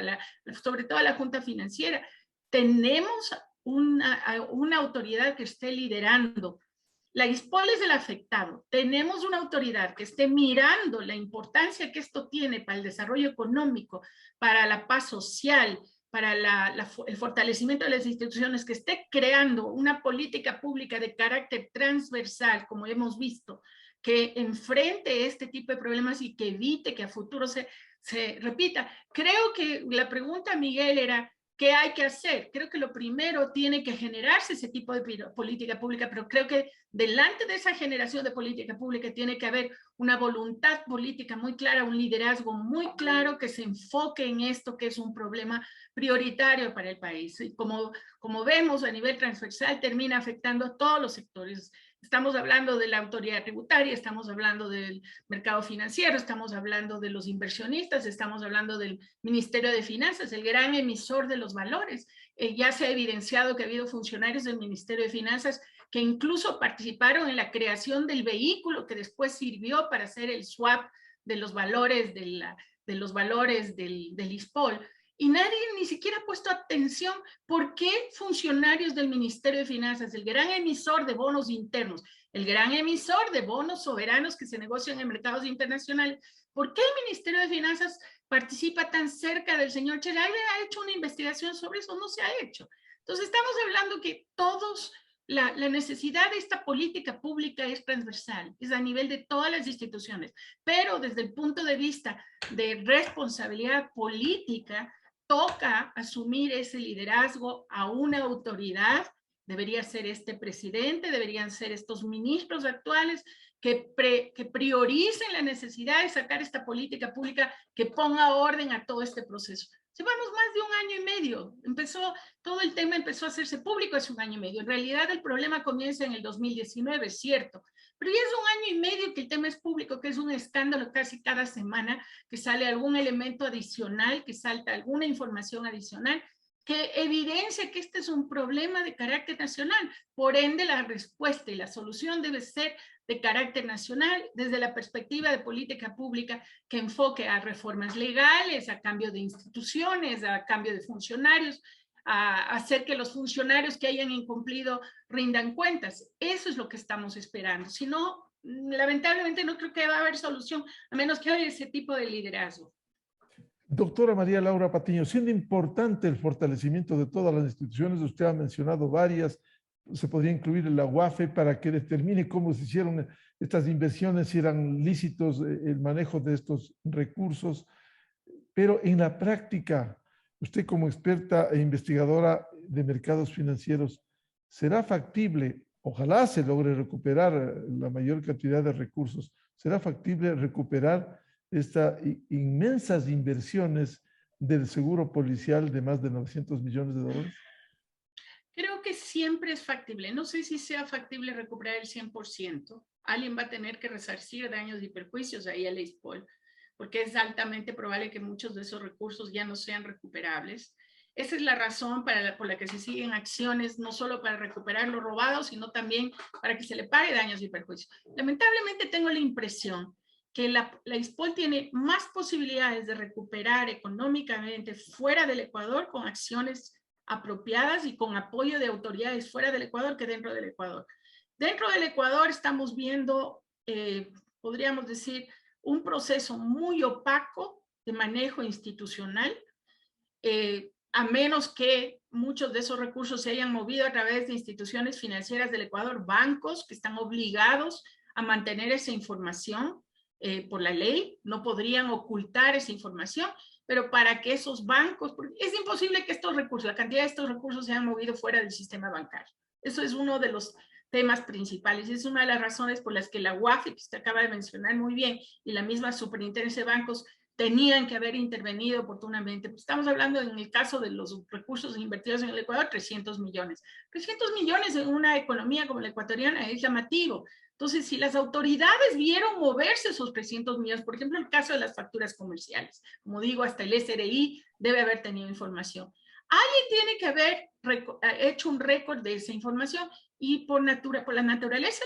sobre todo a la Junta Financiera? Tenemos una autoridad que esté liderando. La ISPOL es el afectado. Tenemos una autoridad que esté mirando la importancia que esto tiene para el desarrollo económico, para la paz social, para el fortalecimiento de las instituciones, que esté creando una política pública de carácter transversal, como hemos visto, que enfrente este tipo de problemas y que evite que a futuro se repita. Creo que la pregunta, Miguel, era ¿qué hay que hacer? Creo que lo primero tiene que generarse ese tipo de política pública, pero creo que delante de esa generación de política pública tiene que haber una voluntad política muy clara, un liderazgo muy claro que se enfoque en esto que es un problema prioritario para el país. Y como vemos a nivel transversal, termina afectando a todos los sectores. Estamos hablando de la autoridad tributaria, estamos hablando del mercado financiero, estamos hablando de los inversionistas, estamos hablando del Ministerio de Finanzas, el gran emisor de los valores. Ya se ha evidenciado que ha habido funcionarios del Ministerio de Finanzas que incluso participaron en la creación del vehículo que después sirvió para hacer el swap de los valores del ISPOL. Y nadie ni siquiera ha puesto atención por qué funcionarios del Ministerio de Finanzas, el gran emisor de bonos internos, el gran emisor de bonos soberanos que se negocian en mercados internacionales, ¿por qué el Ministerio de Finanzas participa tan cerca del señor Cheray? ¿Ha hecho una investigación sobre eso? No se ha hecho. Entonces estamos hablando que la necesidad de esta política pública es transversal, es a nivel de todas las instituciones, pero desde el punto de vista de responsabilidad política, toca asumir ese liderazgo a una autoridad. Debería ser este presidente, deberían ser estos ministros actuales que prioricen la necesidad de sacar esta política pública que ponga orden a todo este proceso. Llevamos más de un año y medio. Todo el tema empezó a hacerse público hace un año y medio. En realidad el problema comienza en el 2019, es cierto, pero ya es un año y medio que el tema es público, que es un escándalo casi cada semana, que sale algún elemento adicional, que salta alguna información adicional, que evidencia que este es un problema de carácter nacional. Por ende, la respuesta y la solución debe ser de carácter nacional, desde la perspectiva de política pública que enfoque a reformas legales, a cambio de instituciones, a cambio de funcionarios, a hacer que los funcionarios que hayan incumplido rindan cuentas. Eso es lo que estamos esperando. Si no, lamentablemente no creo que va a haber solución, a menos que haya ese tipo de liderazgo. Doctora María Laura Patiño, siendo importante el fortalecimiento de todas las instituciones, usted ha mencionado varias, se podría incluir la UAFE para que determine cómo se hicieron estas inversiones, si eran lícitos el manejo de estos recursos. pero en la práctica, usted como experta e investigadora de mercados financieros, ¿será factible, ojalá se logre recuperar la mayor cantidad de recursos, será factible recuperar estas inmensas inversiones del seguro policial de más de 900 millones de dólares? Creo que siempre es factible. No sé si sea factible recuperar el 100%. Alguien va a tener que resarcir daños y perjuicios ahí a la ISPOL, porque es altamente probable que muchos de esos recursos ya no sean recuperables. Esa es la razón por la que se siguen acciones, no solo para recuperar lo robado, sino también para que se le pague daños y perjuicios. Lamentablemente tengo la impresión que la ISPOL tiene más posibilidades de recuperar económicamente fuera del Ecuador con acciones apropiadas y con apoyo de autoridades fuera del Ecuador que dentro del Ecuador. Dentro del Ecuador estamos viendo, podríamos decir, un proceso muy opaco de manejo institucional, a menos que muchos de esos recursos se hayan movido a través de instituciones financieras del Ecuador, bancos que están obligados a mantener esa información por la ley, no podrían ocultar esa información, pero para que esos bancos, porque es imposible que estos recursos, la cantidad de estos recursos se hayan movido fuera del sistema bancario. Eso es uno de los temas principales. Es una de las razones por las que la UAFI, que usted acaba de mencionar muy bien, y la misma Superintendencia de Bancos tenían que haber intervenido oportunamente. Pues estamos hablando en el caso de los recursos invertidos en el Ecuador, 300 millones. 300 millones en una economía como la ecuatoriana es llamativo. Entonces, si las autoridades vieron moverse esos 300 millones, por ejemplo, el caso de las facturas comerciales, como digo, hasta el SRI debe haber tenido información. Alguien tiene que haber hecho un récord de esa información y por la naturaleza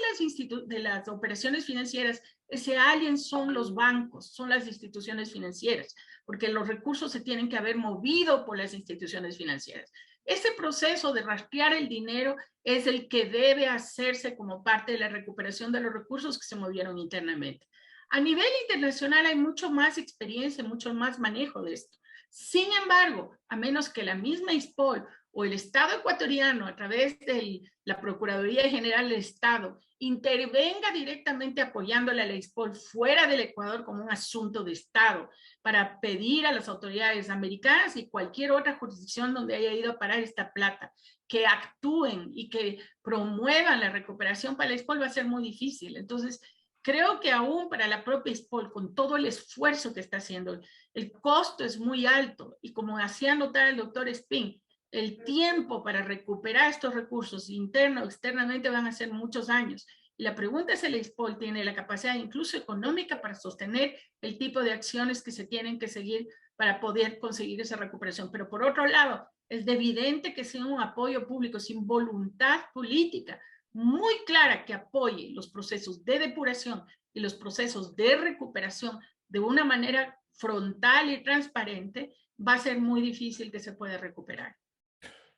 de las operaciones financieras, ese alguien son los bancos, son las instituciones financieras, porque los recursos se tienen que haber movido por las instituciones financieras. Ese proceso de rastrear el dinero es el que debe hacerse como parte de la recuperación de los recursos que se movieron internamente. A nivel internacional hay mucho más experiencia, mucho más manejo de esto. Sin embargo, a menos que la misma ISPOL o el Estado ecuatoriano a través de la Procuraduría General del Estado intervenga directamente apoyándole a la ISPOL fuera del Ecuador como un asunto de Estado para pedir a las autoridades americanas y cualquier otra jurisdicción donde haya ido a parar esta plata que actúen y que promuevan la recuperación para la ISPOL va a ser muy difícil. Entonces, creo que aún para la propia ISPOL, con todo el esfuerzo que está haciendo, el costo es muy alto y como hacía notar el doctor Espín, el tiempo para recuperar estos recursos internos o externamente van a ser muchos años. Y la pregunta es si la ISPOL tiene la capacidad incluso económica para sostener el tipo de acciones que se tienen que seguir para poder conseguir esa recuperación. Pero por otro lado, es evidente que sin un apoyo público, sin voluntad política muy clara que apoye los procesos de depuración y los procesos de recuperación de una manera frontal y transparente, va a ser muy difícil que se pueda recuperar.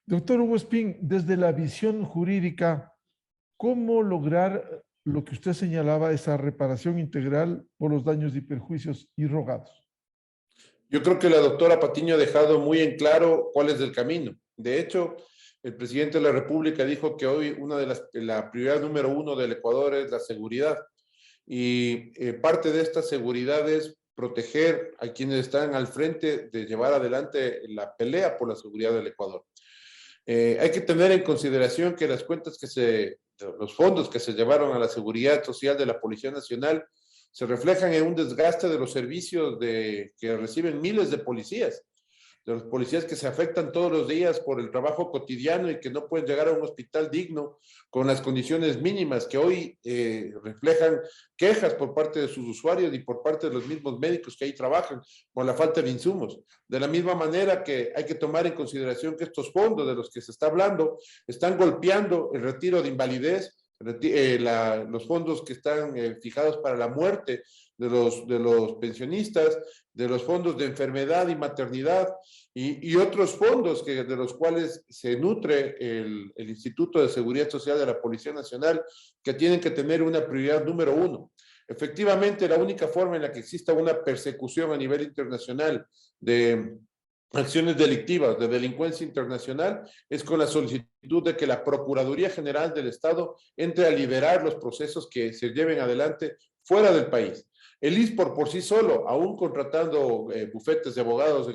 Doctor Hugo Espín, desde la visión jurídica, ¿cómo lograr lo que usted señalaba, esa reparación integral por los daños y perjuicios irrogados? Yo creo que la doctora Patiño ha dejado muy en claro cuál es el camino. De hecho, el presidente de la República dijo que hoy la prioridad número 1 del Ecuador es la seguridad. Y parte de esta seguridad es proteger a quienes están al frente de llevar adelante la pelea por la seguridad del Ecuador. Hay que tener en consideración que las cuentas los fondos que se llevaron a la seguridad social de la Policía Nacional se reflejan en un desgaste de los servicios que reciben miles de policías, de los policías que se afectan todos los días por el trabajo cotidiano y que no pueden llegar a un hospital digno con las condiciones mínimas que hoy reflejan quejas por parte de sus usuarios y por parte de los mismos médicos que ahí trabajan por la falta de insumos. De la misma manera que hay que tomar en consideración que estos fondos de los que se está hablando están golpeando el retiro de invalidez, los fondos que están fijados para la muerte de los pensionistas, de los fondos de enfermedad y maternidad y otros fondos de los cuales se nutre el Instituto de Seguridad Social de la Policía Nacional, que tienen que tener una prioridad número 1. Efectivamente, la única forma en la que exista una persecución a nivel internacional de acciones delictivas, de delincuencia internacional, es con la solicitud de que la Procuraduría General del Estado entre a liderar los procesos que se lleven adelante fuera del país. El ISPOR por sí solo, aún contratando bufetes de abogados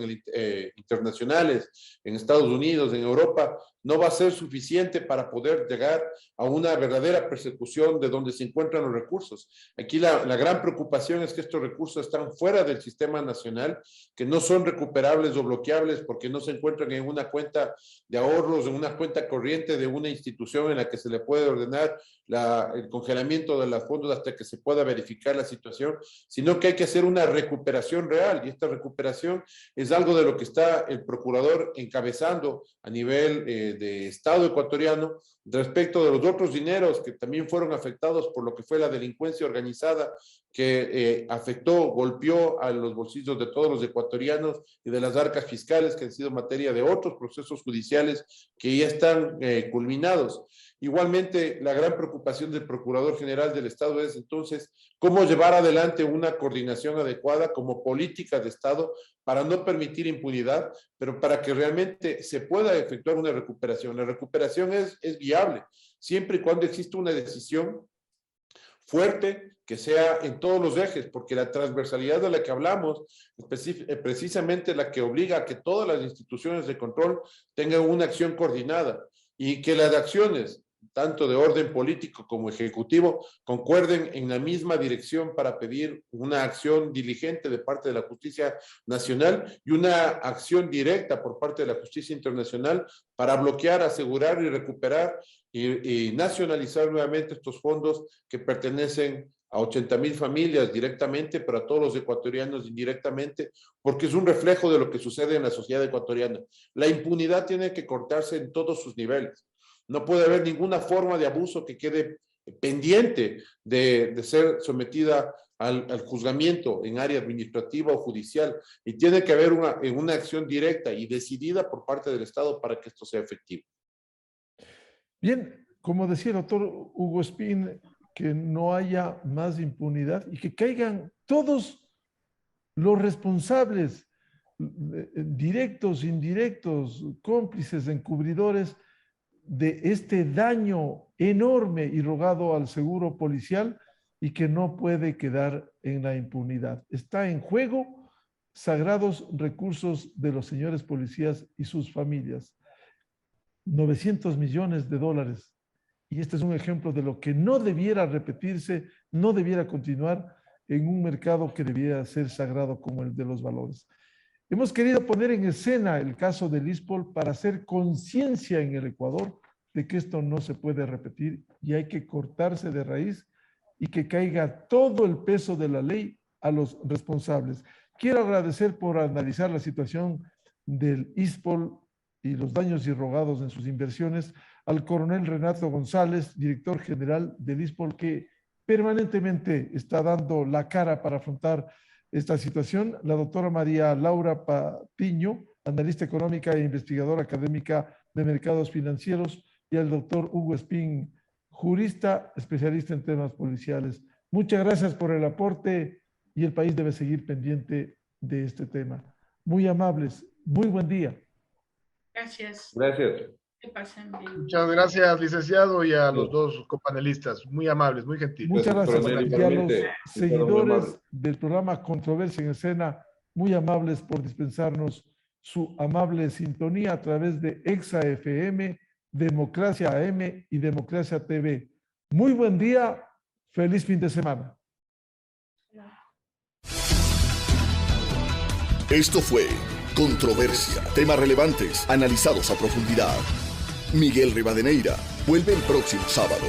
internacionales en Estados Unidos, en Europa, no va a ser suficiente para poder llegar a una verdadera persecución de donde se encuentran los recursos. Aquí la gran preocupación es que estos recursos están fuera del sistema nacional, que no son recuperables o bloqueables porque no se encuentran en una cuenta de ahorros, en una cuenta corriente de una institución en la que se le puede ordenar el congelamiento de los fondos hasta que se pueda verificar la situación, sino que hay que hacer una recuperación real, y esta recuperación es algo de lo que está el procurador encabezando a nivel de Estado ecuatoriano respecto de los otros dineros que también fueron afectados por lo que fue la delincuencia organizada que afectó, golpeó a los bolsillos de todos los ecuatorianos y de las arcas fiscales que han sido materia de otros procesos judiciales que ya están culminados. Igualmente, la gran preocupación del Procurador General del Estado es entonces cómo llevar adelante una coordinación adecuada como política de Estado para no permitir impunidad, pero para que realmente se pueda efectuar una recuperación. La recuperación es viable, siempre y cuando exista una decisión fuerte que sea en todos los ejes, porque la transversalidad de la que hablamos es precisamente la que obliga a que todas las instituciones de control tengan una acción coordinada y que las acciones tanto de orden político como ejecutivo, concuerden en la misma dirección para pedir una acción diligente de parte de la justicia nacional y una acción directa por parte de la justicia internacional para bloquear, asegurar y recuperar y nacionalizar nuevamente estos fondos que pertenecen a 80,000 familias directamente, pero a todos los ecuatorianos indirectamente, porque es un reflejo de lo que sucede en la sociedad ecuatoriana. La impunidad tiene que cortarse en todos sus niveles. No puede haber ninguna forma de abuso que quede pendiente de ser sometida al juzgamiento en área administrativa o judicial, y tiene que haber una acción directa y decidida por parte del Estado para que esto sea efectivo. Bien, como decía el doctor Hugo Espín, que no haya más impunidad y que caigan todos los responsables, directos, indirectos, cómplices, encubridores, de este daño enorme y rogado al seguro policial y que no puede quedar en la impunidad. Está en juego sagrados recursos de los señores policías y sus familias. 900 millones de dólares. Y este es un ejemplo de lo que no debiera repetirse, no debiera continuar en un mercado que debiera ser sagrado como el de los valores. Hemos querido poner en escena el caso del ISPOL para hacer conciencia en el Ecuador de que esto no se puede repetir y hay que cortarse de raíz y que caiga todo el peso de la ley a los responsables. Quiero agradecer por analizar la situación del ISPOL y los daños irrogados en sus inversiones al coronel Renato González, director general del ISPOL, que permanentemente está dando la cara para afrontar esta situación, la doctora María Laura Patiño, analista económica e investigadora académica de mercados financieros, y el doctor Hugo Espín, jurista, especialista en temas policiales. Muchas gracias por el aporte y el país debe seguir pendiente de este tema. Muy amables, muy buen día. Gracias. Gracias. Que pasen bien. Muchas gracias, licenciado, y a los dos copanelistas, muy amables, muy gentiles. Muchas gracias. Coronel, Y a los igualmente, seguidores del programa Controversia en Escena, muy amables por dispensarnos su amable sintonía a través de Exa FM, Democracia AM y Democracia TV. Muy buen día, feliz fin de semana. Esto fue Controversia, temas relevantes analizados a profundidad. Miguel Rivadeneira vuelve el próximo sábado.